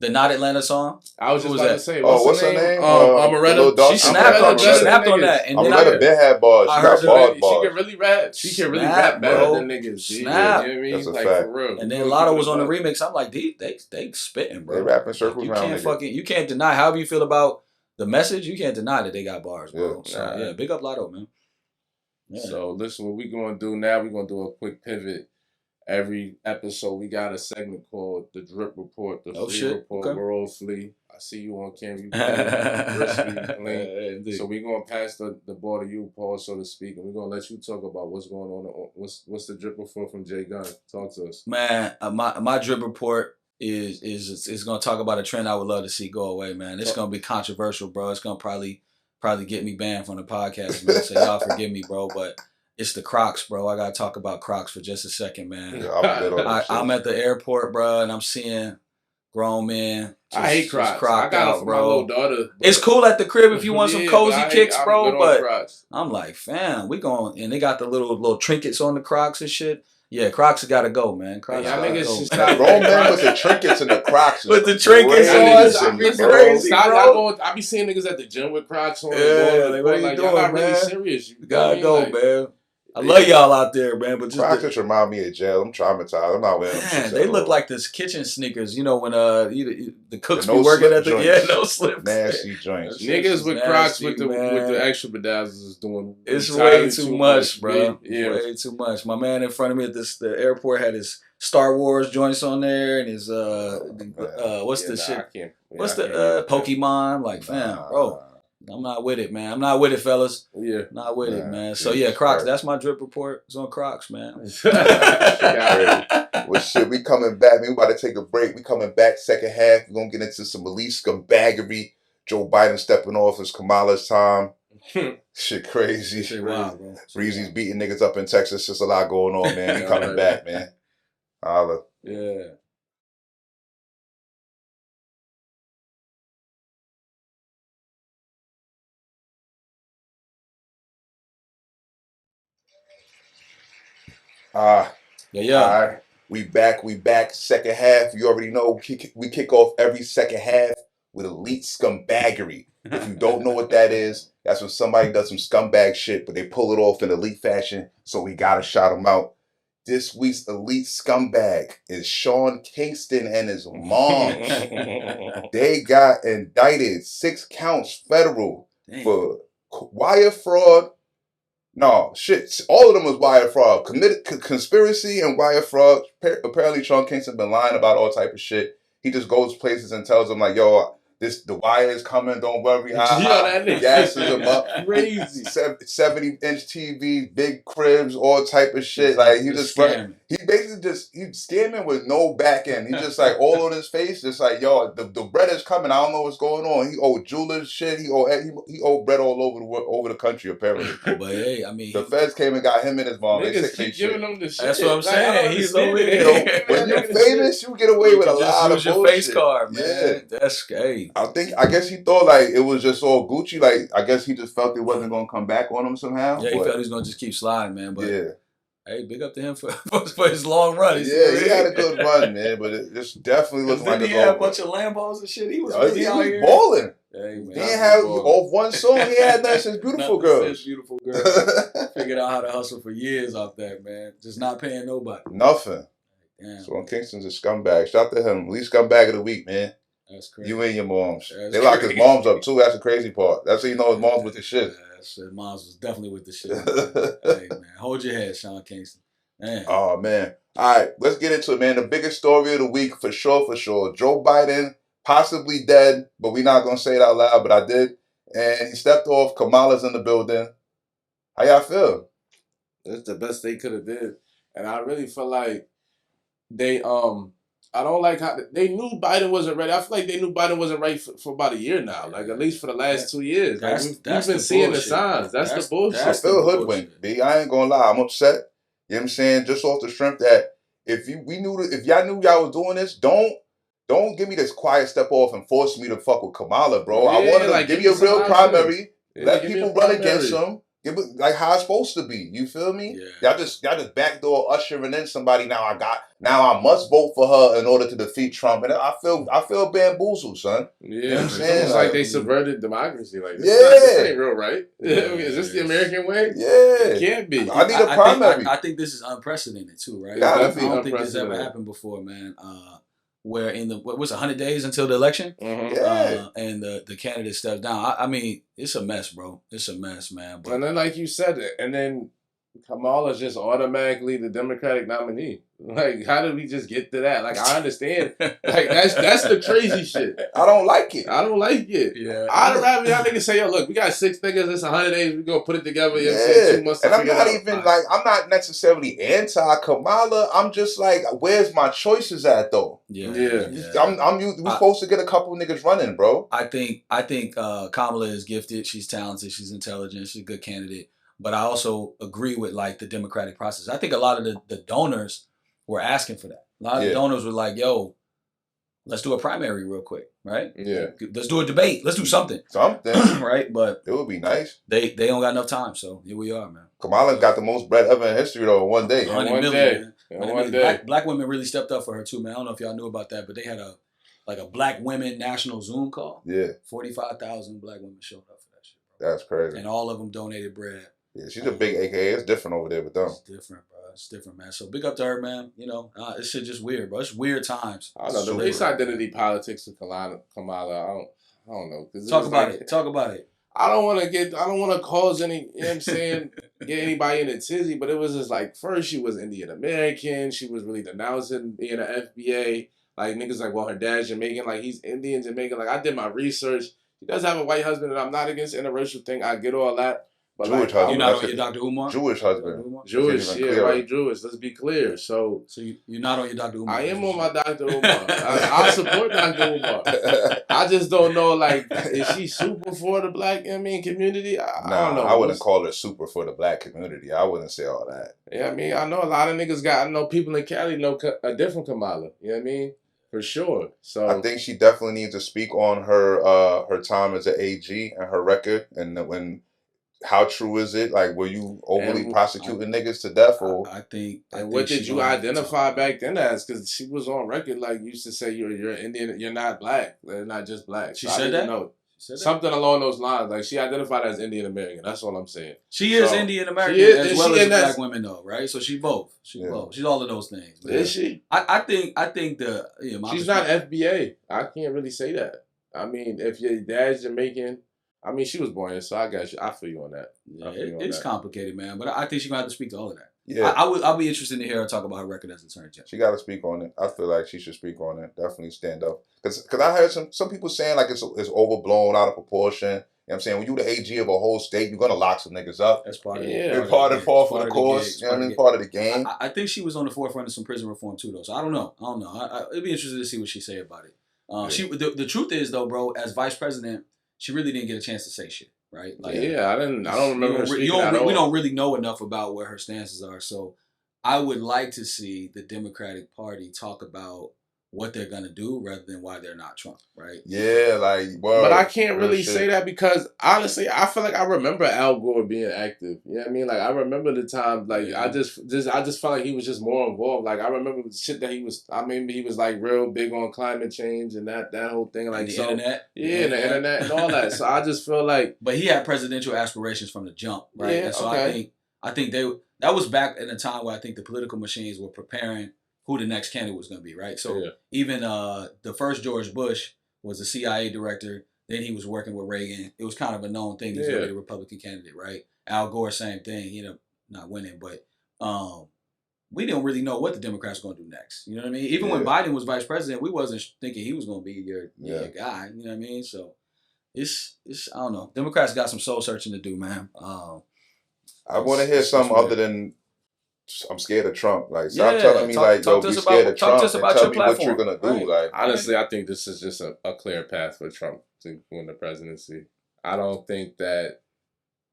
the Not Atlanta song. I was just about to say, what's her name? Amaretta. She snapped on that. And Amaretta been had bars. She got bars. She can really rap. She can really rap better than niggas. Snap. You know what I mean? That's a like fact. for real. And then Lotto was on the remix. I'm like, they spitting, bro. They rapping circles around. You can't deny. However you feel about the message, you can't deny that they got bars, bro. So big up Lotto, man. Yeah. So listen, what we gonna do now? We are gonna do a quick pivot. Every episode, we got a segment called The Drip Report, the Flea Report. Okay. We're all Flea. I see you on camera. You clean. So we're going to pass the ball to you, Paul, so to speak, and we're going to let you talk about what's going on. What's the Drip Report from Jay Gunn? Talk to us. Man, my Drip Report is going to talk about a trend I would love to see go away, man. It's going to be controversial, bro. It's going to probably get me banned from the podcast, man. So y'all forgive me, bro, but it's the Crocs, bro. I gotta talk about Crocs for just a second, man. Yeah, I'm at the airport, bro, and I'm seeing grown men. I hate Crocs. I got out, bro. My little daughter. It's cool at the crib if you want some cozy kicks, bro. But I'm like, fam, we going, and they got the little trinkets on the Crocs and shit. Yeah, Crocs got to go, man. Crocs got to go. Grown men with the trinkets and the Crocs. With the trinkets on, it's crazy, bro. I be seeing niggas at the gym with Crocs on. Yeah, like, what are you doing, man? Really serious. You gotta go, man. I love y'all out there, man. But just remind me of jail. I'm traumatized. I'm not wearing them. Man, they look like this kitchen sneakers. You know when the cooks be working at the no slip. Nasty joints. Niggas with Crocs with the extra bedazzles is doing. It's way too much, bro. Yeah, way too much. My man in front of me at the airport had his Star Wars joints on there and his what's the shit? What's the Pokemon? Like, fam, bro. I'm not with it, man. I'm not with it, fellas. Yeah. Not with it, man. So, yeah, Crocs. That's my Drip Report. It's on Crocs, man. Well, shit, we coming back. Man, we about to take a break. We coming back second half. We're going to get into some police scumbaggery. Joe Biden stepping off. It's Kamala's time. Shit crazy. Shit wild, bro. Breezy's beating niggas up in Texas. Just a lot going on, man. We coming back, man. Holla. Yeah. Yeah. All right. We back. Second half. You already know we kick off every second half with elite scumbaggery. If you don't know what that is, that's when somebody does some scumbag shit, but they pull it off in elite fashion, so we gotta shout them out. This week's elite scumbag is Sean Kingston and his mom. They got indicted 6 counts federal for wire fraud. No, shit. All of them was wire fraud. Committed conspiracy and wire fraud. Apparently, Sean Kingston been lying about all type of shit. He just goes places and tells them like, "Yo, the wire is coming. Don't worry." Gasses them up. Crazy. 70-inch TV, big cribs, all type of shit. Like he just he basically he's scamming with no back end. He just like all on his face, just like, "Yo, the bread is coming. I don't know what's going on." He owed jewelers shit. He owed bread all over the country apparently. But hey, I mean, the feds came and got him and his mom. Niggas keep giving him the shit. That's what I'm saying. He's over there. When you're famous, you get away with a lot of bullshit. Your face card, man. Yeah. That's scary. I guess he thought like it was just all Gucci. Like I guess he just felt it wasn't gonna come back on him somehow. Yeah, he felt he was gonna just keep sliding, man. But yeah. Hey, big up to him for his long run. He had a good run, man, but it just definitely looking like he had a bunch of Lambos and shit. He was really out here balling. Hey, man. He ain't have off one song. He had Nothing Since Beautiful Girls. Beautiful Girl. Figured out how to hustle for years off that, man. Just not paying nobody. Nothing. Damn. So Kingston's a scumbag. Shout out to him. Least scumbag of the week, man. That's crazy. You and your moms. That's they lock his moms up too. That's the crazy part. That's how you know his mom's with the shit. His moms was definitely with the shit. Hey, man. Hold your head, Sean Kingston. Man. Oh, man. All right, let's get into it, man. The biggest story of the week, for sure. Joe Biden, possibly dead, but we're not going to say it out loud, but I did. And he stepped off. Kamala's in the building. How y'all feel? That's the best they could have did. And I really feel like they, I don't like how they knew Biden wasn't ready. I feel like they knew Biden wasn't ready for about a year now. Like at least for the last 2 years. Like we've been seeing the signs. That's the bullshit. I feel hoodwinked, B. I ain't going to lie. I'm upset. You know what I'm saying? Just off the strength that if y'all knew y'all was doing this, don't give me this quiet step off and force me to fuck with Kamala, bro. I wanted to give you a real primary. Let people run against him. Give it like how it's supposed to be. You feel me? Yeah. Y'all just backdoor ushering in somebody. Now I must vote for her in order to defeat Trump. And I feel bamboozled, son. Yeah, you know what I'm saying? It's like they subverted democracy. Like this ain't real, right? Is this the American way? Yeah, it can't be. I need a primary. I think this is unprecedented too, right? I don't think this ever happened before, man. Where in the 100 days until the election, and the candidate steps down. I mean, it's a mess, bro. It's a mess, man. But, and then, like you said, and then Kamala's just automatically the Democratic nominee. Like, how did we just get to that? Like, I understand. Like, that's the crazy shit. I don't like it. Yeah. I'd rather y'all niggas say, yo, look, we got 6 niggas, it's 100 days, we gonna put it together. You know what I'm saying? 2 months to figure it out. I'm not necessarily anti-Kamala. I'm just like, where's my choices at, though? Yeah. We supposed to get a couple niggas running, bro. I think Kamala is gifted. She's talented. She's intelligent. She's a good candidate. But I also agree with, like, the democratic process. I think a lot of the donors were asking for that. A lot of the donors were like, yo, let's do a primary real quick, right? Yeah. Let's do a debate. Let's do something. Right? But it would be nice. They don't got enough time, so here we are, man. Kamala got the most bread ever in history, though, in one day. 100 million, man. 100 million. Black women really stepped up for her, too, man. I don't know if y'all knew about that, but they had a black women national Zoom call. Yeah. 45,000 black women showed up for that shit, bro. That's crazy. And all of them donated bread. Yeah, she's a big AKA. It's different over there with them. It's different, bro. It's different, man. So big up to her, man. You know, this shit just weird, bro. It's weird times. I don't know. The race identity politics of Kamala. I don't know. Talk about it. I don't want to cause any, you know what I'm saying, get anybody in a tizzy, but it was just like, first she was Indian American. She was really denouncing being an FBA. Like, niggas like, well, her dad's Jamaican. Like, he's Indian, Jamaican. Like, I did my research. She does have a white husband, and I'm not against the interracial thing. I get all that. But Jewish husband. You're not on your Dr. Umar? Jewish husband. Jewish, yeah, white Jewish. Let's be clear. So you're not on your Dr. Umar? I am on my Dr. Umar. I support Dr. Umar. I just don't know, like, is she super for the black, community? I don't know. I wouldn't call her super for the black community. I wouldn't say all that. Yeah, I know a lot of niggas I know people in Cali know a different Kamala. You know what I mean? For sure. So I think she definitely needs to speak on her time as an AG and her record, and how true is it? Like, were you overly prosecuting niggas to death? Or I think. What did you identify back then as? Because she was on record, like, used to say you're Indian, you're not black. They're not just black. She said that? No. Something along those lines. Like, she identified as Indian American. That's all I'm saying. She is Indian American as well as black women, though, right? So she both. Both. She's all of those things. Man. Is she? I think she's not FBA. I can't really say that. I mean, if your dad's Jamaican. I mean, she was born here, so I got you. I feel you on that. Yeah, it's complicated, man. But I think she's gonna have to speak to all of that. Yeah, I'll be interested to hear her talk about her record as Attorney General. She got to speak on it. I feel like she should speak on it. Definitely stand up. Because I heard some people saying like it's overblown, out of proportion. You know what I'm saying? When you the AG of a whole state, you're gonna lock some niggas up. That's part of it. Part of the course. You know what I mean? Part of the game. I think she was on the forefront of some prison reform too, though. So I don't know. It'd be interesting to see what she say about it. The truth is though, bro, as vice president, she really didn't get a chance to say shit. Right? Like, I don't remember her speaking at all. We don't really know enough about where her stances are. So I would like to see the Democratic Party talk about what they're gonna do rather than why they're not Trump, right? Yeah, like, well, but I can't really say that because honestly, I feel like I remember Al Gore being active. You know what I mean? Like I remember the time, like I just felt like he was just more involved. Like I remember the shit that he was. I mean, he was like real big on climate change and that whole thing. Like the internet, the internet and all that. So I just feel like, but he had presidential aspirations from the jump, right? Yeah, and so I think that was back in a time where I think the political machines were preparing who the next candidate was going to be, right? So even the first George Bush was a CIA director. Then he was working with Reagan. It was kind of a known thing. He was going to be the Republican candidate, right? Al Gore, same thing. He ended up not winning, but we didn't really know what the Democrats were going to do next. You know what I mean? Even when Biden was vice president, we wasn't thinking he was going to be your guy. You know what I mean? So it's I don't know. Democrats got some soul searching to do, man. I want to hear something other than I'm scared of Trump. Like, stop telling me like, yo, be scared of Trump and tell me what you're gonna do. Right. Like, honestly, I think this is just a clear path for Trump to win the presidency. I don't think that.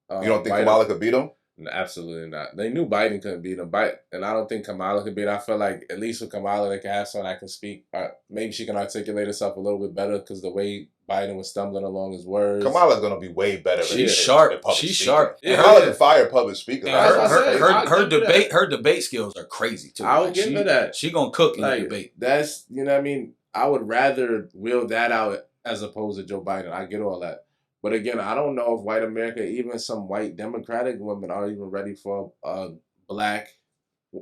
You don't think Kamala could beat him? No, absolutely not. They knew Biden couldn't beat him, and I don't think Kamala could beat him. I feel like at least with Kamala, they can have someone that can speak. Maybe she can articulate herself a little bit better because the way Biden was stumbling along his words. Kamala's gonna be way better. She's sharp. She's sharp. Kamala's a fire public speaker. Her debate skills are crazy too. I would give her that. She gonna cook in the debate. That's, you know what I mean. I would rather wheel that out as opposed to Joe Biden. I get all that. But again, I don't know if white America, even some white Democratic women, are even ready for a black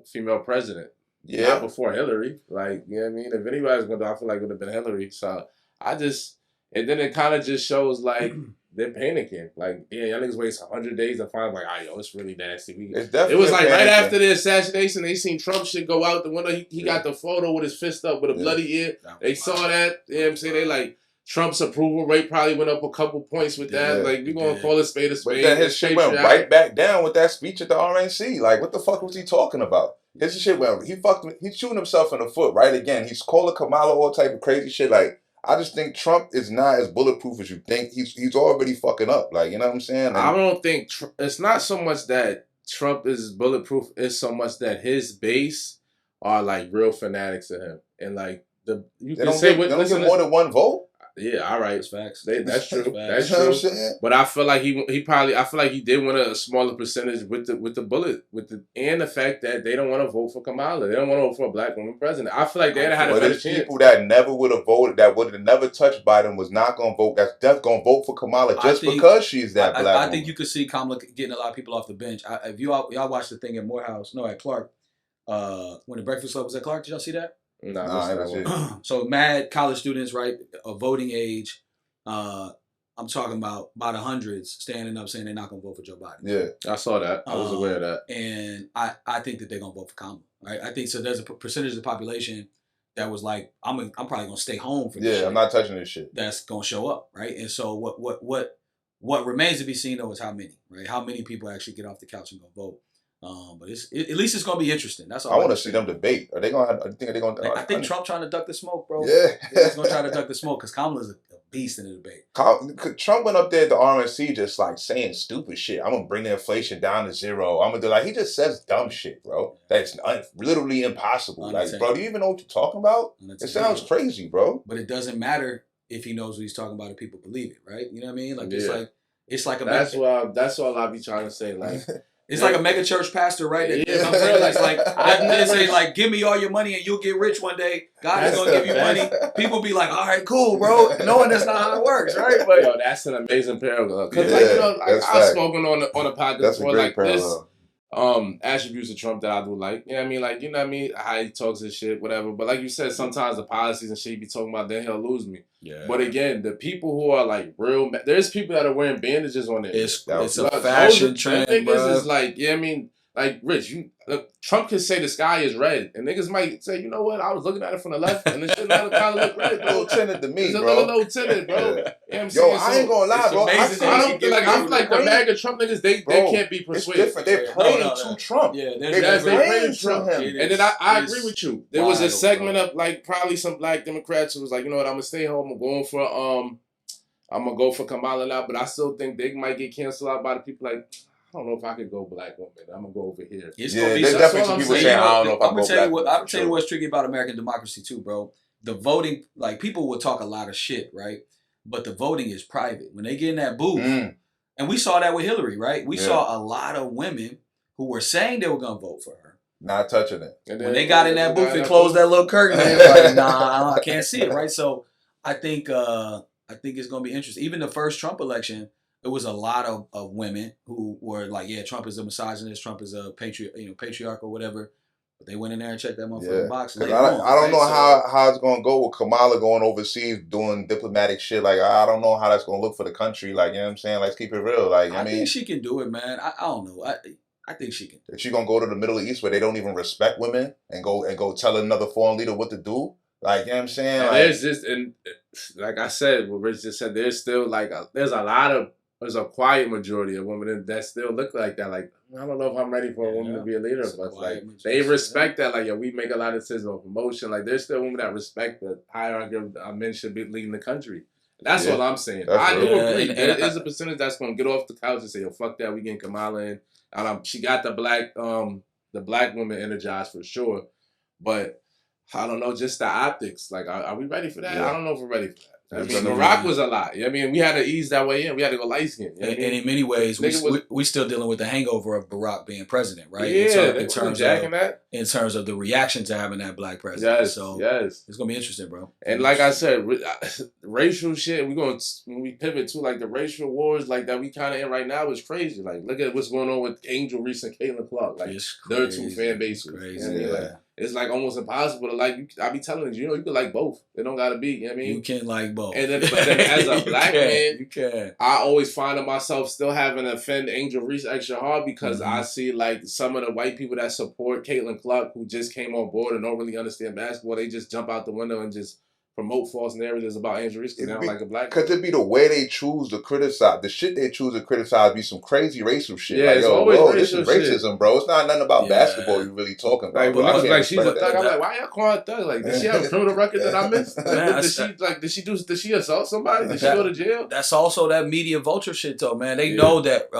female president. Yeah. Not before Hillary. Like, you know what I mean? If anybody's going to do, I feel like it would have been Hillary. So and then it kind of just shows like they're panicking. Like, y'all niggas waste 100 days to find like, yo, it's really nasty. It was like right after the assassination, they seen Trump shit go out the window. He got the photo with his fist up with a bloody ear. They saw that. You know what I'm saying? They like, Trump's approval rate probably went up a couple points with that. Like, we're going to call a spade a spade. But then his shit went right back down with that speech at the RNC. Like, what the fuck was he talking about? His shit went, he's shooting himself in the foot right again. He's calling Kamala all type of crazy shit. Like, I just think Trump is not as bulletproof as you think. He's already fucking up. Like, you know what I'm saying? I don't think, it's not so much that Trump is bulletproof. It's so much that his base are like real fanatics of him. And like, they don't get more than one vote? Yeah, all right. That's facts. That's true. That's true. But I feel like he probably did want a smaller percentage with the bullet and the fact that they don't want to vote for Kamala. They don't want to vote for a black woman president. I feel like they had a better chance. People that never would have voted, that would have never touched Biden, was not going to vote. That's definitely going to vote for Kamala just because she's that black woman. I think you could see Kamala getting a lot of people off the bench. If y'all watched the thing at Clark, when the Breakfast Club was at Clark, did y'all see that? No, So mad college students, right, of voting age. I'm talking about by the hundreds standing up saying they're not going to vote for Joe Biden. Yeah, I saw that. I was aware of that. And I think that they're going to vote for Kamala. Right? I think so. There's a percentage of the population that was like, I'm probably going to stay home for this shit. I'm not touching this shit. That's going to show up, right? And so what remains to be seen though is how many, right? How many people actually get off the couch and go vote. But at least it's gonna be interesting. That's all. I want to see them debate. Are they gonna? I think Trump trying to duck the smoke, bro. Yeah, he's gonna try to duck the smoke because Kamala's a beast in the debate. Trump went up there at the RNC just like saying stupid shit. I'm gonna bring the inflation down to zero. I'm gonna do he just says dumb shit, bro. That's literally impossible. Like, bro, do you even know what you're talking about? It sounds crazy, bro. But it doesn't matter if he knows what he's talking about if people believe it, right? You know what I mean? Like it's like a. That's all I be trying to say, like. It's like a mega church pastor, right? It's like they say, like, give me all your money and you'll get rich one day. God is gonna give you money. People be like, all right, cool, bro. Knowing that's not how it works, right? But that's an amazing parallel. Because I've spoken on the podcast before like parallel. This attributes of Trump that I do like. You know what I mean? Like, you know what I mean? How he talks his shit, whatever. But like you said, sometimes the policies and shit he be talking about, then he'll lose me. Yeah. But again, the people who are like real, there's people that are wearing bandages on their It's a fashion trend, bro. Is like, yeah, I mean, like, Rich, Trump can say the sky is red, and niggas might say, you know what, I was looking at it from the left, and the shit kind of look red, bro. A little tinted to me, it's bro. A little tinted, bro. Yeah. You know what I'm saying? I ain't gonna lie, bro. I feel like the MAGA Trump niggas, they can't be persuaded. It's different. They're playing to Trump. Yeah, they're playing to him. And then I agree with you. There was a segment of like probably some black Democrats who was like, you know what, I'm gonna stay home. I'm gonna go for Kamala now, but I still think they might get canceled out by the people like. I don't know if I could go black woman. I'm gonna go over here. It's gonna be there's definitely some people saying I don't know if I can go black woman. I'm gonna tell you what's tricky about American democracy too, bro. the voting, like people will talk a lot of shit, right? But the voting is private. When they get in that booth, and we saw that with Hillary, right? We saw a lot of women who were saying they were gonna vote for her, not touching it. And when they got in that booth, they closed that little curtain. They were like, nah, I can't see it, right? So I think it's gonna be interesting. Even the first Trump election, it was a lot of women who were like, yeah, Trump is a misogynist, Trump is a patriarch or whatever. But they went in there and checked that motherfucking box. I don't know how it's gonna go with Kamala going overseas doing diplomatic shit. Like I don't know how that's gonna look for the country. Like, you know what I'm saying? Let's keep it real. Like I mean, think she can do it, man. I don't know. I think she can. Is she gonna go to the Middle East where they don't even respect women and go tell another foreign leader what to do? Like, you know what I'm saying? Like, there's just, and like I said, what Rich just said, there's still like there's a quiet majority of women that still look like that. Like, I don't know if I'm ready for a woman to be a leader, but like they respect that. Like, we make a lot of decisions on promotion. Like, there's still women that respect the hierarchy of men should be leading the country. That's all I'm saying. I do agree. There is a percentage that's gonna get off the couch and say, "Yo, fuck that, we getting Kamala in." She got the black women energized for sure, but I don't know, just the optics. Like, are we ready for that? I don't know if we're ready for that. I mean, Barack was a lot. I mean, we had to ease that way in. We had to go light skin. And in many ways, we still dealing with the hangover of Barack being president, right? Yeah, in terms of the reaction to having that black president. Yes, so it's gonna be interesting, bro. And like I said, racial shit. When we pivot to like the racial wars like that we kind of in right now is crazy. Like, look at what's going on with Angel Reese and Caitlin Clark. Like, their two fan bases. Crazy. It's like almost impossible to like. I be telling you, you can like both. It don't gotta be. You know what I mean, you can like both. And then, but then as a black man, you can. I always find myself still having to offend Angel Reese extra hard because I see like some of the white people that support Caitlin Clark who just came on board and don't really understand basketball. They just jump out the window and just promote false narratives about Angel Reese because they don't like a black. Because it be the way they choose to criticize. The shit they choose to criticize be some crazy racial shit. Yeah, like, it's always this is racism, shit. Bro. It's not nothing about basketball you really talking about. Like she's a thug. I'm like, why y'all call her thug? Like, did she have a criminal record that I missed? Did she assault somebody? Did she go to jail? That's also that media vulture shit, though, man. They know that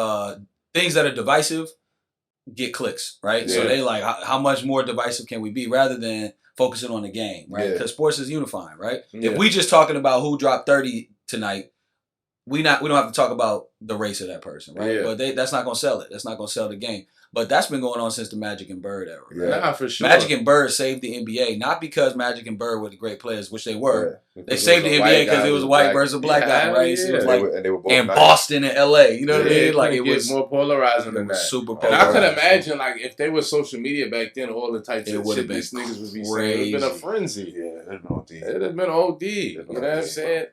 things that are divisive get clicks, right? Yeah. So they like, how much more divisive can we be, rather than focusing on the game, right? Because sports is unifying, right? Yeah. If we just talking about who dropped 30 tonight, we don't have to talk about the race of that person, right? Yeah. But that's not gonna sell it. That's not gonna sell the game. But that's been going on since the Magic and Bird era. Right? Yeah, for sure. Magic and Bird saved the NBA, not because Magic and Bird were the great players, which they were. Yeah. They saved the NBA because it was white versus black guy, right? Yeah. So it was like, they were both and nice. Boston and LA, you know what I mean? Like, it was more polarizing than that. Super polarizing. And I could imagine, like, if they were social media back then, all the types of shit these niggas would be saying, it would have been a frenzy. Yeah, it'd have been OD. You know what I'm saying?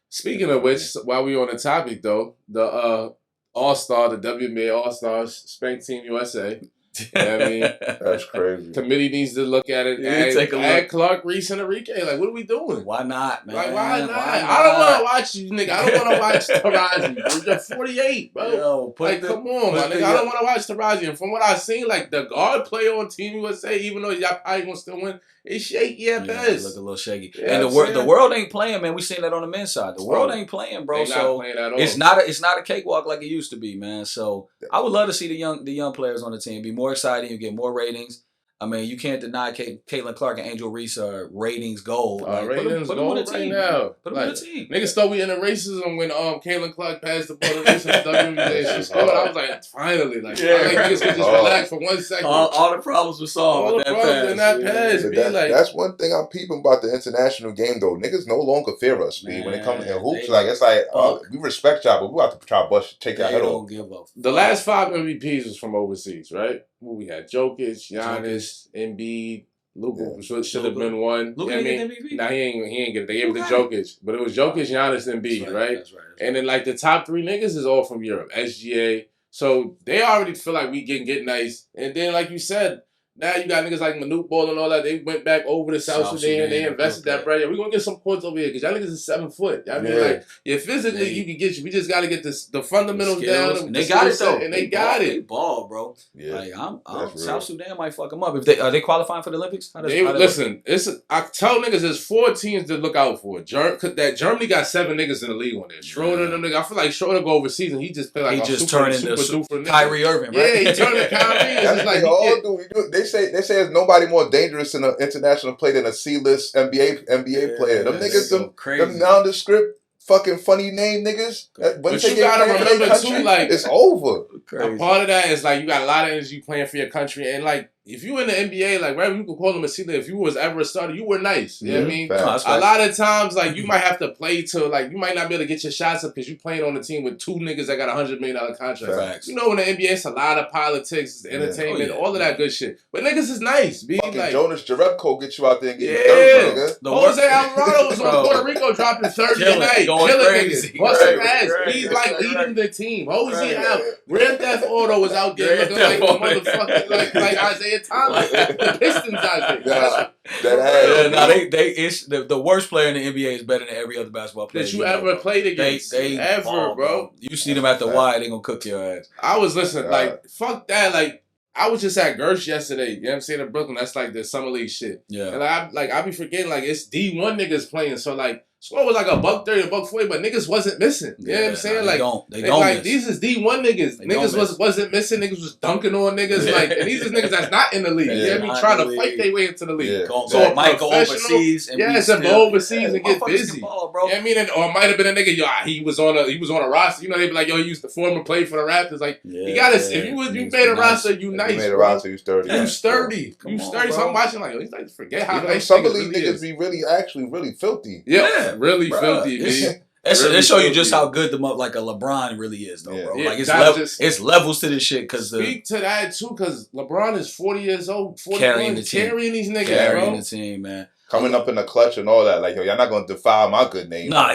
Speaking of which, while we on the topic though, the All-Star, the WNBA All-Stars, Spank Team USA. You know what I mean? That's crazy. Committee needs to look at it. Add Clark, Reese, and Enrique. Like, what are we doing? Why not, man? Like, why not? I don't want to watch you, nigga. I don't want to watch Taraji. You're 48, bro. Yo, come on, my nigga. I don't want to watch Taraji. And from what I've seen, like, the guard player on Team USA, even though y'all probably gonna still win, it's shaky at best. Look a little shaky. Yeah, and the world ain't playing, man. We seen that on the men's side. The world ain't playing, bro. So it's not a cakewalk like it used to be, man. So I would love to see the young players on the team be more exciting. You get more ratings. I mean, you can't deny Caitlin Clark and Angel Reese are ratings gold. Like, ratings put gold them on the team. Right now. Put them on the team. Niggas thought we into racism when Caitlin Clark passed the ball to Reese and WNBA. She scored. I was like, finally. Like, niggas could just relax for 1 second. All the problems were solved. All the problems in that pass. That's one thing I'm peeping about the international game, though. Niggas no longer fear us, man. When it comes to hoops, we respect y'all, but we have to try to take our head off. The last 5 MVPs was from overseas, right? We had Jokic, Giannis, Embiid, Luka should have been one. Luka didn't get MVP? Nah, he ain't get it. They gave it to Jokic. But it was Jokic, Giannis, and Embiid, right? That's right. And then, like, the top 3 niggas is all from Europe. SGA. So they already feel like we can get nice. And then, like you said, now you got niggas like Manute Ball and all that. They went back over to South Sudan. They invested that bread. We're going to get some points over here because y'all niggas is 7 foot. I mean, like, physically you can get you. We just got to get the fundamentals down. And they got it, though. And they got it. They ball, bro. Yeah. Like, I'm South Sudan might fuck them up. Are they qualifying for the Olympics? Listen, I tell niggas there's 4 teams to look out for. Germany got 7 niggas in the league on there. Schroeder, them niggas. I feel like Schroeder go overseas and he just play like he just turned into Kyrie Irving, right? Yeah, he turned into Kyrie. That's like all do. They say there's nobody more dangerous in an international play than a C-list NBA player. Them niggas, them nondescript fucking funny name niggas. But you gotta remember too, like it's over. A part of that is like you got a lot of energy playing for your country, and like if you in the NBA, like whatever you could call them a C-list, if you was ever a starter, you were nice. You know what I mean? A lot of times, like you might have to play to like you might not be able to get your shots up because you playing on a team with two niggas that got $100 million contracts. Facts. You know, in the NBA, it's a lot of politics, entertainment, all of that good shit. But niggas is nice. Fucking like Jonas Jerebko get you out there and get you 30, nigga. Jose Alvarado was on Puerto Rico dropping 30 a night, killing niggas, busting ass. He's like leading the team. Jose Alvarado, Grand Theft Auto was out there looking like a motherfucker, like Isaiah Thomas. The Pistons out there. The worst player in the NBA is better than every other basketball player that you ever played against. They ever, bro. You see them at the Y, they gonna cook your ass. I was listening, like fuck that, like. I was just at Gersh yesterday. You know what I'm saying? In Brooklyn, that's like the summer league shit. Yeah. And I be forgetting like it's D1 niggas playing. So like score was like $130, $140, but niggas wasn't missing. You know what I'm saying? They don't like miss. These is D1 niggas. Niggas wasn't missing. Niggas was dunking on niggas. Like and these is niggas that's not in the league. You know what I mean? Trying to fight their way into the league. Yeah. So might go overseas and go overseas and get busy. Ball, bro. You know what I mean? Or it might have been a nigga, he was on a roster. You know, they be like, yo, he used to former play for the Raptors. Like you gotta if you made a roster, you nice. You made a roster, you sturdy. You sturdy. You sturdy. So I'm watching like, he's like, forget how nice some of these niggas be really filthy. Yeah, really filthy. It show you just how good like a LeBron really is, though, bro. Like it's levels to this shit. Speak to that too, because LeBron is 40 years old, 41, carrying these niggas, carrying the team, man. Coming up in the clutch and all that, like yo, y'all not gonna defile my good name. Nah, I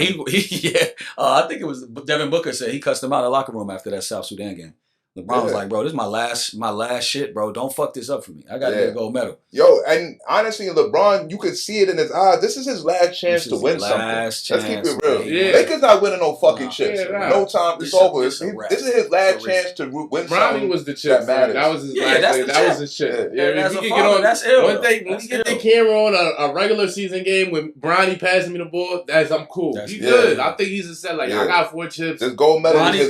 think it was Devin Booker said he cussed him out in the locker room after that South Sudan game. LeBron was like, bro, this is my last shit, bro. Don't fuck this up for me. I got to get a gold medal. Yo, and honestly, LeBron, you could see it in his eyes. This is his last chance to win something. Let's keep it real. Yeah. Lakers not winning no fucking shit. No time. It's over. This is his last chance to win something. Bronny was the chip. That matters. That was his last. That was his shit. Yeah, we can get on. That's ill. When we get the camera on a regular season game when Bronny passing me the ball, I'm cool. He's good. I think he's said like, I got 4 chips. This gold medal is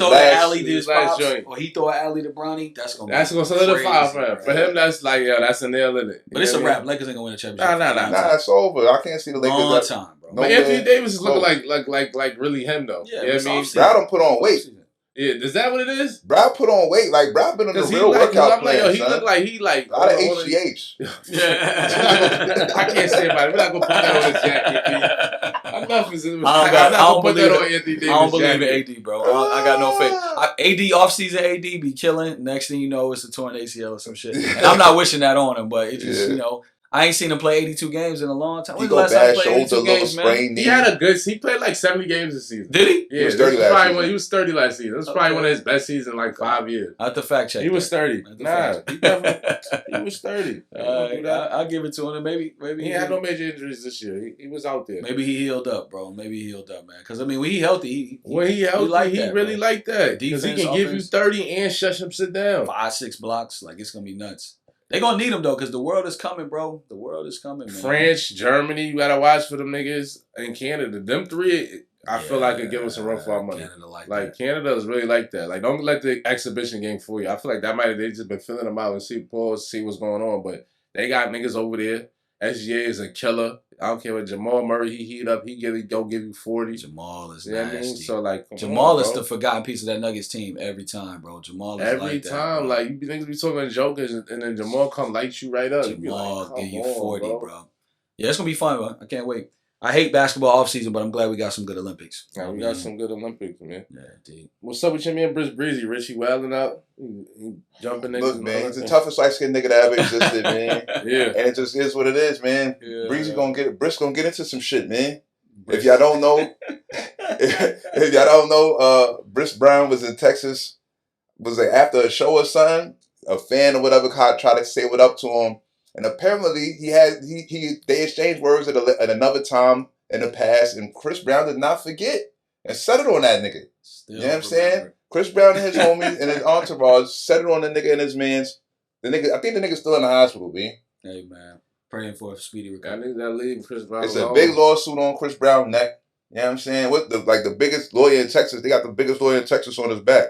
his last joint. Or he throw an alley to Bronny. That's gonna solidify for him. For him, that's like that's a nail in it. But it's a wrap. Lakers ain't gonna win a championship. Nah, it's over. I can't see the Lakers. Long time, bro. But Anthony Davis is looking like really him though. Yeah, you know what I mean? Brad don't put on weight. Yeah, is that what it is? Brad put on weight. Like Brad been on the real workout plan. He look like he like a lot of HGH. Yeah, I can't say about it. We're not gonna put that on his jacket. Enough is I'm not gonna put that on Anthony Davis. I don't believe in AD, bro. I got no faith. AD offseason AD be killing. Next thing you know, it's a torn ACL or some shit. And I'm not wishing that on him, but it just I ain't seen him play 82 games in a long time. He go bad shoulder, little sprain knee. He played like 70 games this season. Did he? Yeah, he was 30 last season. He was 30 last season. It was probably one of his best seasons in like 5 years. I have to fact check. He was 30. Nah, he was 30. I'll give it to him. Maybe he had no major injuries this year. He was out there. Maybe he healed up, bro. Maybe he healed up, man. Because I mean, when he healthy, he really like that. Because he can give you 30 and shut him sit down. 5-6 blocks, like it's gonna be nuts. They gonna need him though, because the world is coming, bro. The world is coming, man. France, Germany, you gotta watch for them niggas, and Canada. Them 3, I feel like could give us a run for our money. Canada is really like that. Like, don't let the exhibition game fool you. I feel like they just been filling them out and see what's going on. But they got niggas over there. SGA is a killer. I don't care what Jamal Murray, he heat up. He go give you 40. Jamal is nasty. I mean? So like, Jamal is the forgotten piece of that Nuggets team every time, bro. Jamal is every time. Like, you niggas be talking jokers, and then Jamal come light you right up. Jamal give you 40, bro. Yeah, it's gonna be fun, bro. I can't wait. I hate basketball off season, but I'm glad we got some good Olympics. Yeah, we got some good Olympics, man. Yeah, dude. What's up with your man, Breezy? Richie wilding out, he jumping niggas. Look, man, he's the toughest light skinned nigga that ever existed, man. Yeah, and it just is what it is, man. Yeah, Breezy Brisk gonna get into some shit, man. If y'all don't know, Brisk Brown was in Texas. Was like after a show or something, a fan or whatever tried to say what up to him. And apparently they exchanged words at another time in the past, and Chris Brown did not forget and set it on that nigga. You know what I'm saying? Chris Brown and his homies and his entourage set it on the nigga and his mans. I think the nigga's still in the hospital, B. Hey man, praying for a speedy recovery. That leave Chris Brown. It's a big lawsuit on Chris Brown's neck. You know what I'm saying? With the biggest lawyer in Texas, they got the biggest lawyer in Texas on his back.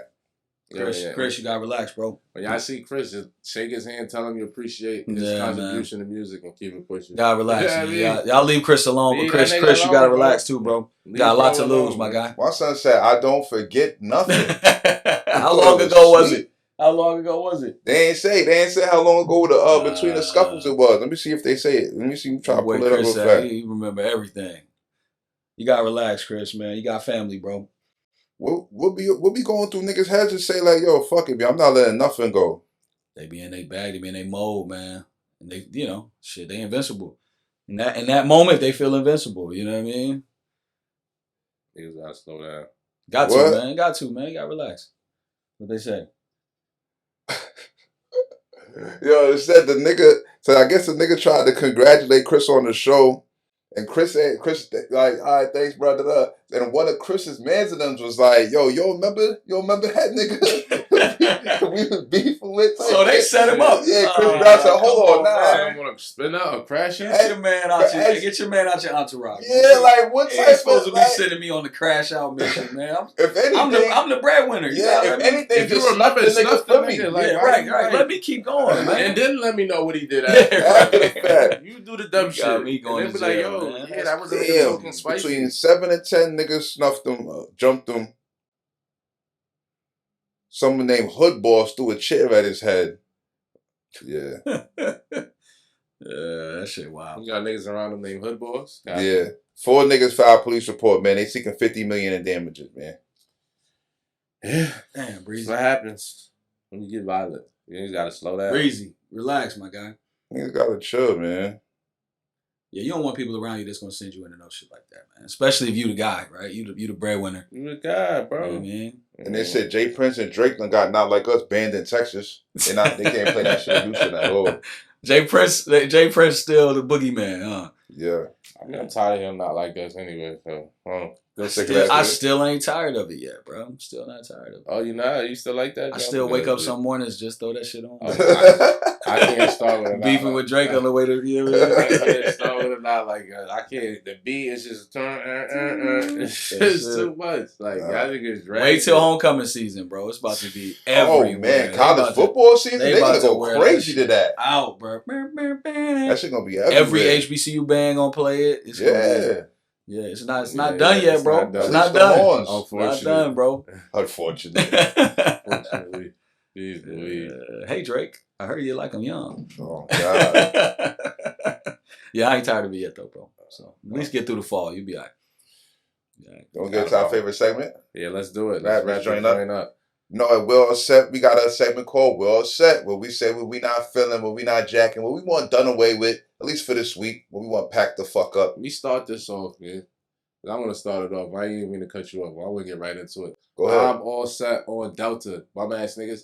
Chris, you gotta relax, bro. When y'all see Chris, just shake his hand, tell him you appreciate his contribution to music, and keep it pushing. Gotta relax, man. Y'all leave Chris alone, but Chris, you gotta relax too, bro. Got a lot to lose, my guy. My son said, "I don't forget nothing." How long ago was it? How long ago was it? They ain't say how long ago the between the scuffles it was. Let me see if they say it. Let me see. Try to pull it up real fast. You remember everything. You gotta relax, Chris, man. You got family, bro. We'll be going through niggas' heads and say like, yo, fuck it, I'm not letting nothing go. They be in their bag, they be in their mode, man. And they, they invincible. In that moment, they feel invincible. You know what I mean? Niggas gotta slow down. Got to, man. You gotta relax. What they say? Yo, it said the nigga. So I guess the nigga tried to congratulate Chris on the show. And Chris like, all right, thanks, brother. And one of Chris's mans of them was like, yo, remember that nigga? We was beefing with. So they set him up. Yeah, Chris Brown said, hold on, I don't want to spin out or crash out. Get your man out your entourage. Yeah, like what type of supposed to be sending me on the crash out mission, man. I'm the breadwinner. If anything, if you remember, the nigga for me. Right. Let me keep going, man. And then let me know what he did after the fact. You do the dumb shit. Me going and then be like, yo, man. That was talking spicy. Between 7 and 10 niggas snuffed them, jumped them. Someone named Hood Boss threw a chair at his head. Yeah. That shit wild. You got niggas around them named Hood Boss? Yeah. 4 niggas filed police report, man. They seeking $50 million in damages, man. Yeah. Damn, Breezy. What happens when you get violent? You just gotta slow down. Breezy, relax, my guy. Niggas gotta chill, man. Yeah, you don't want people around you that's gonna send you into no shit like that, man. Especially if you the guy, right? You the breadwinner. You the guy, bro. You know what I mean? And they said Jay Prince and Drake done got Not Like Us banned in Texas. They can't play that shit in Houston at all. Jay Prince still the boogeyman, huh? Yeah. I mean, I'm tired of him Not Like Us anyway, so I still ain't tired of it yet, bro. I'm still not tired of it. Oh, you not? You still like that? I still wake up some mornings, just throw that shit on. I can't start with it. Beefing with Drake on the way to I can't start with it Not Like Us. I can't. The beat is just it's just too much. Like y'all niggas drag. Wait till homecoming season, bro. It's about to be everywhere. Oh man, college football season. They gonna go crazy to that. Out, bro. That shit gonna be everywhere. Every HBCU band gonna play it. It's it's not done yet, bro. It's not done. Unfortunately. Not done, bro. Unfortunately. Hey Drake, I heard you like him young. Oh God. Yeah, I ain't tired of it yet though, bro. So at least get through the fall. You'll be all right. Don't get to our favorite segment? Yeah, let's do it. Let's join up. No, we're all set. We got a segment called We're All Set, where we say what we not feeling, what we not jacking, what we want done away with, at least for this week, what we want packed the fuck up. We start this off, man. I want to start it off. I ain't even mean to cut you off. I want to get right into it. Go ahead. I'm all set on Delta. Bum ass niggas.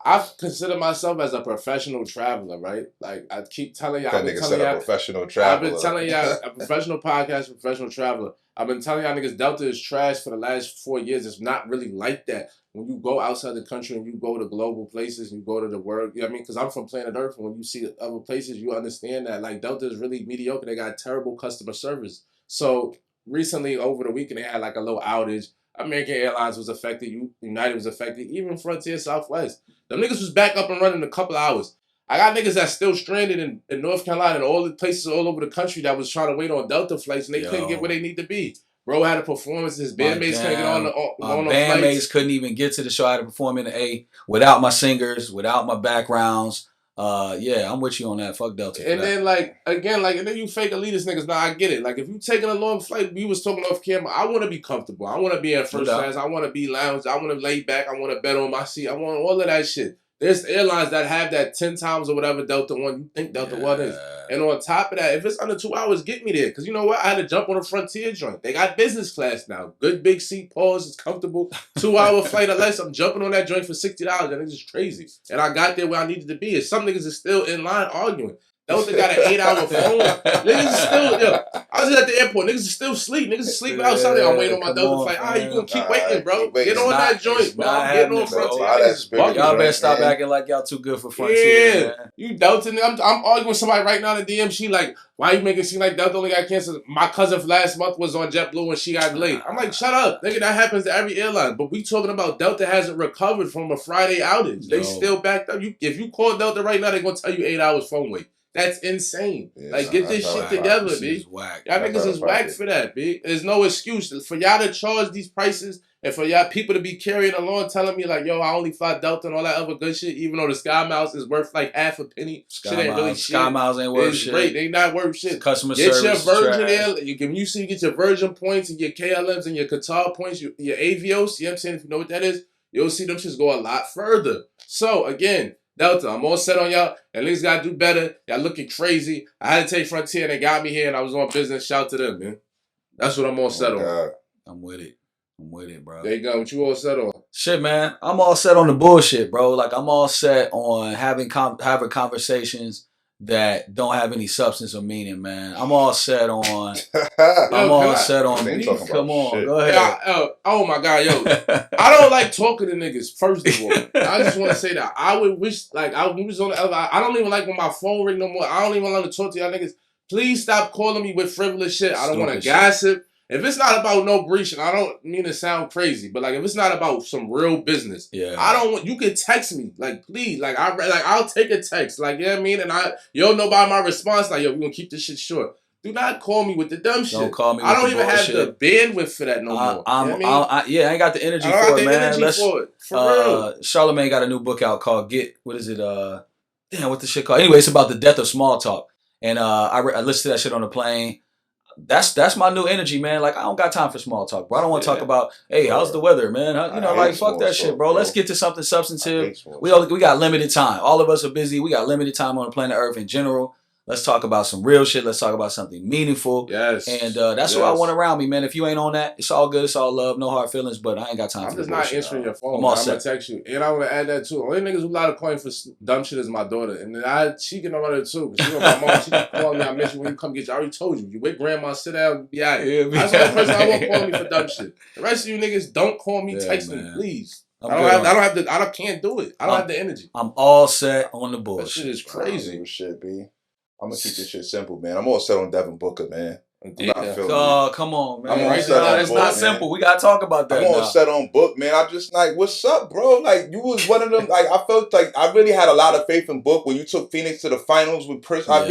I consider myself as a professional traveler, right? Like I keep telling y'all. Professional traveler. I've been telling y'all, a professional podcast, professional traveler. I've been telling y'all niggas Delta is trash for the last 4 years. It's not really like that. When you go outside the country and you go to global places, you go to the world, you know what I mean? Because I'm from planet Earth, and when you see other places, you understand that like Delta is really mediocre. They got terrible customer service. So recently, over the weekend, they had like a little outage. American Airlines was affected. United was affected. Even Frontier Southwest. Them niggas was back up and running in a couple hours. I got niggas that's still stranded in North Carolina and all the places all over the country that was trying to wait on Delta flights, and they couldn't get where they need to be. Bro had a performance. His bandmates couldn't get on the bandmates couldn't even get to the show. I had to perform in the A without my singers, without my backgrounds. Yeah, I'm with you on that. Fuck Delta. And then and then you fake elitist niggas. Now I get it. Like if you taking a long flight, we was talking off camera. I want to be comfortable. I want to be in first class. I want to be lounge. I want to lay back. I want to bet on my seat. I want all of that shit. There's airlines that have that 10 times or whatever Delta One you think Delta One is. And on top of that, if it's under 2 hours, get me there. Because you know what? I had to jump on a Frontier joint. They got business class now. Good big seat, pause, it's comfortable. 2-hour flight or less. I'm jumping on that joint for $60. That is just crazy. And I got there where I needed to be. And some niggas is still in line arguing. Delta got an 8-hour phone. Niggas is still, yo. I was just at the airport. Niggas is still asleep. Niggas is sleeping outside there. I'm waiting on my Delta flight. All right, you gonna keep waiting, bro. Get on that joint, bro. I'm getting on Frontier. Y'all better stop acting like y'all too good for Frontier. Yeah, you Delta. I'm arguing with somebody right now in the DM. She like, why you making it seem like Delta only got canceled? My cousin last month was on JetBlue and she got delayed. I'm like, shut up, nigga. That happens to every airline. But we talking about Delta hasn't recovered from a Friday outage. They still backed up. If you call Delta right now, they're gonna tell you 8 hours phone wait. That's insane. Yeah, like, get this shit together, B. Y'all niggas is whack for that, B. There's no excuse for y'all to charge these prices and for y'all people to be carrying along telling me like, yo, I only fly Delta and all that other good shit, even though the Sky Miles is worth like half a penny. Shit ain't really shit. Sky Miles ain't worth shit. Great. They not worth shit. Customer get service. Get your Virgin Air. You get your Virgin points and your KLMs and your Qatar points, your Avios. You know what I'm saying? If you know what that is, you'll see them shits go a lot further. So, again, Delta, I'm all set on y'all. And niggas gotta do better. Y'all looking crazy. I had to take Frontier and they got me here and I was on business. Shout to them, man. That's what I'm all set on. I'm with it, bro. There you go. What you all set on? Shit, man. I'm all set on the bullshit, bro. Like, I'm all set on having conversations that don't have any substance or meaning, man. I'm all set on. Come on, go ahead. Oh my God, yo. I don't like talking to niggas. First of all, I just want to say that I would wish, like, I was on the other. I don't even like when my phone ring no more. I don't even want to talk to y'all niggas. Please stop calling me with frivolous shit. I don't want to gossip. If it's not about no breach, and I don't mean to sound crazy, but like if it's not about some real business, I don't want you can text me. Like please, I'll take a text. Like, you know what I mean? And you'll know by my response, like, yo, we're gonna keep this shit short. Do not call me with the dumb shit. Don't call me with I don't the even bullshit. have the bandwidth for that no more. You know I ain't got the energy for it, man. For real. Charlamagne got a new book out called what's the shit called? Anyway, it's about the death of small talk. And I listened to that shit on the plane. That's my new energy, man. Like, I don't got time for small talk, bro. I don't want to talk about, hey, how's the weather, man? Fuck that shit, bro. Let's get to something substantive. We got limited time. All of us are busy. We got limited time on the planet Earth in general. Let's talk about some real shit. Let's talk about something meaningful. Yes. And that's what I want around me, man. If you ain't on that, it's all good. It's all love. No hard feelings, but I ain't got time for that. I'm just not answering your phone. I'm going to text you. And I want to add that, too. Only niggas who allowed to coin for dumb shit is my daughter. And she can know about it, too. She know my mom. She can call me. I miss you when you come get you. I already told you. You with grandma, sit down, be out here. That's the only person I won't call me for dumb shit. The rest of you niggas don't call me, text me, please. I can't do it. I don't have the energy. I'm all set on the bullshit. That shit is crazy. Shit, B. I'm gonna keep this shit simple, man. I'm all set on Devin Booker, man. Come on, man. It's not simple. We gotta talk about that. I'm all set on Book, man. I'm just like, what's up, bro? Like, you was one of them. Like, I felt like I really had a lot of faith in Book when you took Phoenix to the finals with Prince. I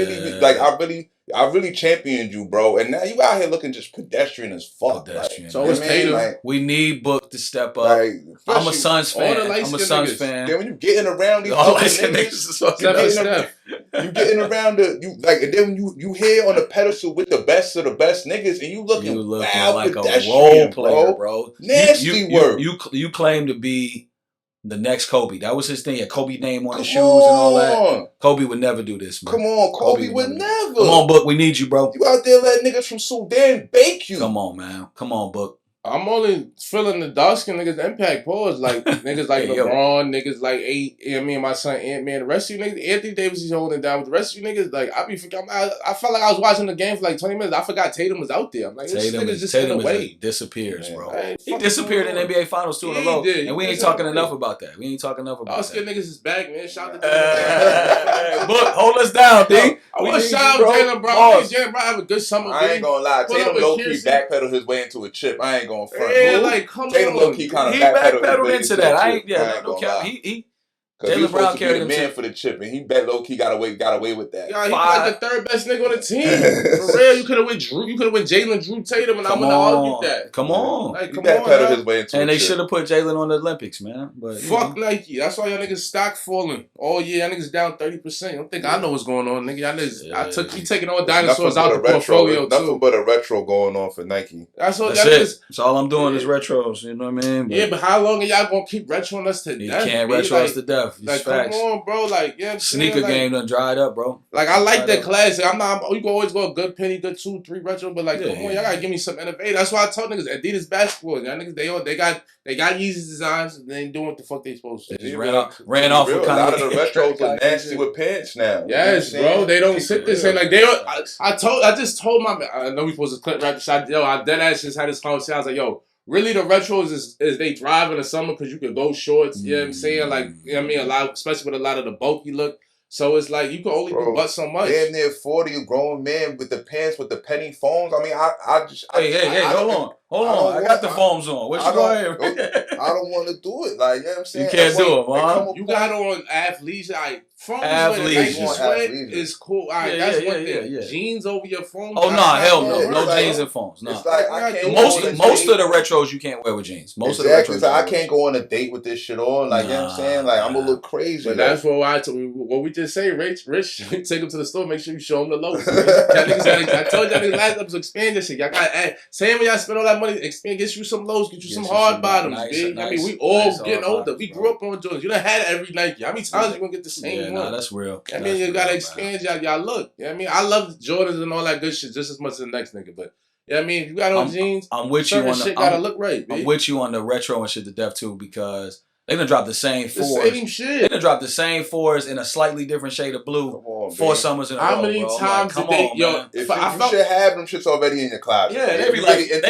really championed you, bro. And now you out here looking just pedestrian as fuck. So it's Tatum. Like, we need Book to step up. I'm a Suns fan. Then when you getting around these other niggas, you getting around and then you here on the pedestal with the best of the best niggas, and you looking like a role player, bro. Nasty work. You claim to be the next Kobe. That was his thing. Yeah, Kobe name on his shoes and all that. Kobe would never do this, man. Come on, Kobe would never. Come on, Book. We need you, bro. You out there letting niggas from Sudan bake you. Come on, man. Come on, Book. I'm only feeling the dark skin niggas impact pause. Like niggas like LeBron, niggas like me and my son Ant-Man. The rest of you niggas, Anthony Davis is holding down. With the rest of you niggas, like I felt like I was watching the game for like 20 minutes. I forgot Tatum was out there. I'm like, this nigga's just in the way. Disappears, bro. He disappeared in NBA Finals 2 in a row. And we ain't talking enough about that. Dark skin niggas is back, man. Shout out to Book, hold us down, D. I want to shout out Jaylen Brown. Jaylen Brown have a good summer. I ain't gonna lie. Tatum low-key backpedaled his way into a chip. I ain't gonna front. Yeah, like, come Tatum on. Low-key kind of backpedaled into that. No cap. Jaylen Brown carried him man for the chip, and he low-key got away with that. Yeah, he like the third best nigga on the team. For real, you could have went Jalen, Drew Tatum, and I wouldn't have argued that. Come on. Like, come on, his way into and they should have put Jalen on the Olympics, man. But fuck Nike. That's why y'all niggas stock falling all year. Y'all niggas down 30%. I don't think I know what's going on, nigga. Y'all niggas, he taking all dinosaurs out the portfolio too. Nothing but a retro going on for Nike. That's all. That's all I'm doing is retros. You know what I mean? But how long are y'all gonna keep retroing us to death? You can't retro us to death. def. Like, facts. come on, bro. Like, yeah, sneaker game done dried up, bro. Like, I like that classic. You can always go a good penny, good 2, 3 retro, but like, come on, y'all gotta give me some innovative. That's why I told niggas Adidas basketball. Y'all niggas, they got Yeezy designs, and they ain't doing what the fuck they supposed to. They just ran off with a lot of the retros are nasty with pants now. Yes, bro. They don't sit this and like I just told my man. I know we supposed to clip rap this. I dead ass just had this conversation. I was like, yo. Really, the retros is they thrive in the summer because you could go shorts. You know what I'm saying? Like, you know what I mean? A lot, especially with a lot of the bulky look. So it's like you can only do but so much. Damn near 40 grown men with the pants with the penny foams. I mean, Hey, hold on. I got the foams on. What you going? I don't want to do it. Like, you know what I'm saying? You can't do it, man. You got on athletes. Like, foams with a sweat is cool. All right, that's one thing. Yeah. Jeans over your foams. Oh, nah, hell no. No jeans and foams. Nah. It's like, I can't most of the retros you can't wear with jeans. Most of the retros. I can't go on a date with this shit on. Like, you know what I'm saying? Like, I'm going to look crazy. But that's what we just say, Rich, take them to the store, make sure you show them the lows. I told y'all niggas last episode, expand this shit. Y'all got to say when y'all spend all that money, expand, get you some lows, get you some hard bottoms, big. I mean, we all getting older. We grew up on Jordans. You done had every Nike. How many times you going to get the same one? Nah, that's real. I mean, you got to expand y'all look. You know what I mean? I love Jordans and all that good shit just as much as the next nigga, but you know what I mean? If you got on jeans, I'm with you on shit gotta look right, I'm with you on the retro and shit to death too because they done dropped the same fours. The same shit. They done dropped the same fours in a slightly different shade of blue 4 summers in a row. How many times did they? Yo, you should have them shits already in your closet. Yeah, they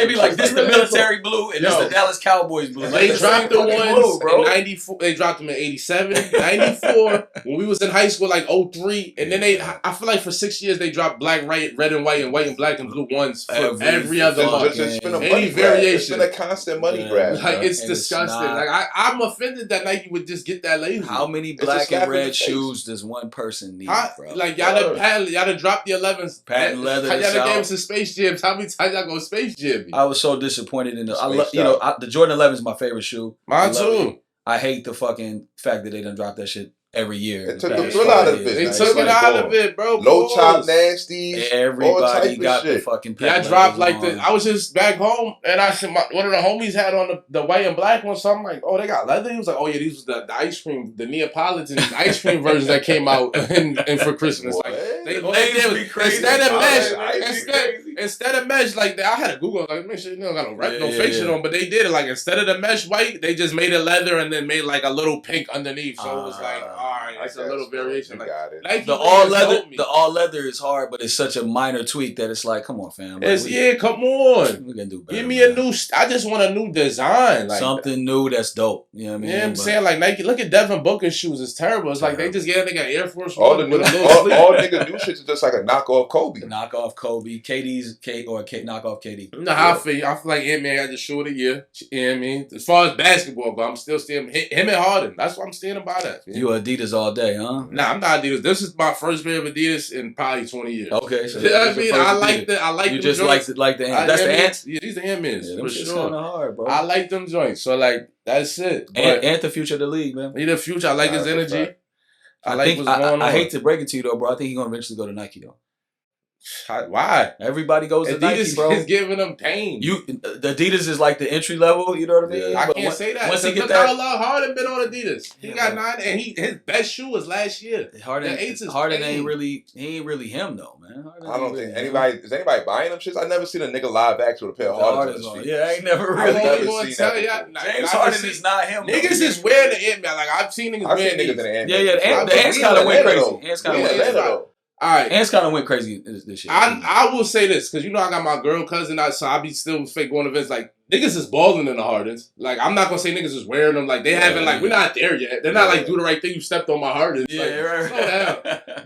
be like, this the military blue and this the Dallas Cowboys blue. They dropped the ones in 94. They dropped them in 87, 94. When we was in high school, like 03. And then I feel like for 6 years they dropped black, red and white, and white and black and blue ones for every other month. Any variation. It's been a constant money grab. Like, it's disgusting. Like, I'm offended that Nike would just get that label. How many black and red shoes does one person need, bro? Like, y'all done dropped the 11s. Patent leather. Y'all done gave us some Space Jams. How many times y'all go Space Jam? I was so disappointed in the Jordan 11 is my favorite shoe. Mine too. I hate the fucking fact that they done dropped that shit every year. It took the thrill out of it. They took it out of it, bro. Low top nasties. Everybody got the fucking. I dropped like I was just back home and I said one of the homies had on the white and black one. So I'm like, oh, they got leather. He was like, oh yeah, these was the ice cream, the Neapolitan ice cream versions that came out and for Christmas. Like they did crazy. Instead of mesh, like I had to Google like make sure you don't got no fake shit on, but they did it like instead of the mesh white, they just made it leather and then made like a little pink underneath. So it was like. All right, it's a little variation. Like, the all leather is hard, but it's such a minor tweak that it's like, come on, fam. Like, come on. We can do better. Give me a new. I just want a new design, like something new that's dope. You know what I mean? Yeah, I'm saying like Nike. Look at Devin Booker's shoes. It's terrible. It's like they just get a nigga Air Force all One with all nigga new shit is just like a knockoff Kobe. Knockoff Kobe. Knockoff KD. You know how I feel like Ant-Man got the shoe of the year. You know what I mean? As far as basketball, but I'm still him and Harden. That's what I'm standing by that. You Adidas all day, huh? Nah, I'm not Adidas. This is my first pair of Adidas in probably 20 years. Okay, so you know what I mean? I like you just like the that's the ants? Yeah, these are Ant-Mans for sure. Kind of hard, bro. I like them joints. So like that's it. And the future of the league, man. He the future. I like his energy. I like what's going on. I hate to break it to you though, bro. I think he's gonna eventually go to Nike though. Why? Everybody goes to Nike, bro. Is giving them pain. The Adidas is like the entry level. You know what I mean? I can't say that. Once he get that, how Harden been on Adidas. He got 9, and his best shoe was last year. Harden ain't really him though, man. I don't think anybody is anybody buying them shits. I never seen a nigga live action with a pair of Hardens on his feet. Yeah, I ain't never really. James Harden is not him. Niggas is wearing the Ant-Man. Like I've seen niggas wearing niggas in the Ant-Man. Yeah, the Ants kind of went crazy. Ants kind of went crazy. All right, Ants kind of went crazy this year. I will say this because I got my girl cousin, so I be still fake going to events. Like niggas is balling in the Hardens. Like I'm not gonna say niggas is wearing them. Like they haven't we're not there yet. They're not like do the right thing. You stepped on my Hardens. Slow down.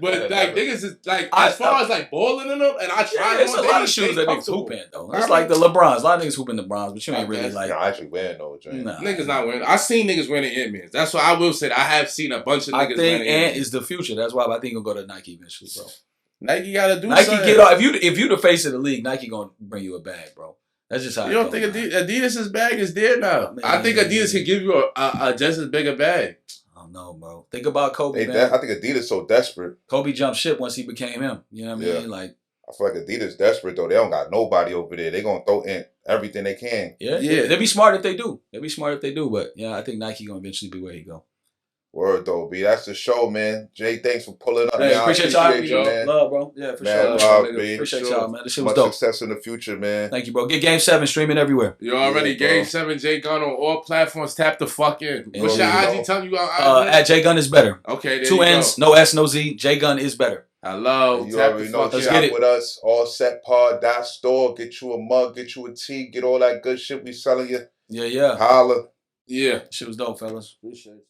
But like niggas is like as far as like balling in them, and I try. There's a lot of shoes that niggas hoop in though. It's like the LeBrons. A lot of niggas hoop in the Bronze, but you ain't really like. I actually wearing those. Niggas not wearing. I seen niggas wearing the Ant-Mans. That's why I will say that I have seen a bunch of niggas. I think Ant is the future. That's why I think he'll go to Nike eventually, bro. Nike gotta do Nike something. Get off. If you the face of the league, Nike gonna bring you a bag, bro. That's just how. You don't think Adidas's bag is there now? I think Adidas can give you a just as big a bag. I don't know, bro. Think about Kobe, man. I think Adidas so desperate. Kobe jumped ship once he became him. You know what I mean? Like I feel like Adidas desperate though. They don't got nobody over there. They gonna throw in everything they can. Yeah. They'd be smart if they do. But yeah, I think Nike gonna eventually be where he go. Word though, B. That's the show, man. Jay, thanks for pulling up. Hey, man. appreciate y'all, man. Love, bro. Yeah, for man, sure. love, B. Appreciate y'all, man. This shit was Much dope. success in the future, man. Thank you, bro. Get Game 7 streaming everywhere. You already Game 7, Jay Gunn on all platforms. Tap the fuck in. What's your IG? Tell you at Jay Gunn is better. Okay, there 2 N's, no S, no Z. Jay Gunn is better. Hello. You already know. Shop with us. Allsetpod.store. Get you a mug. Get you a tea. Get all that good shit we selling you. Yeah. Holla. Yeah. Shit was dope, fellas. Appreciate it.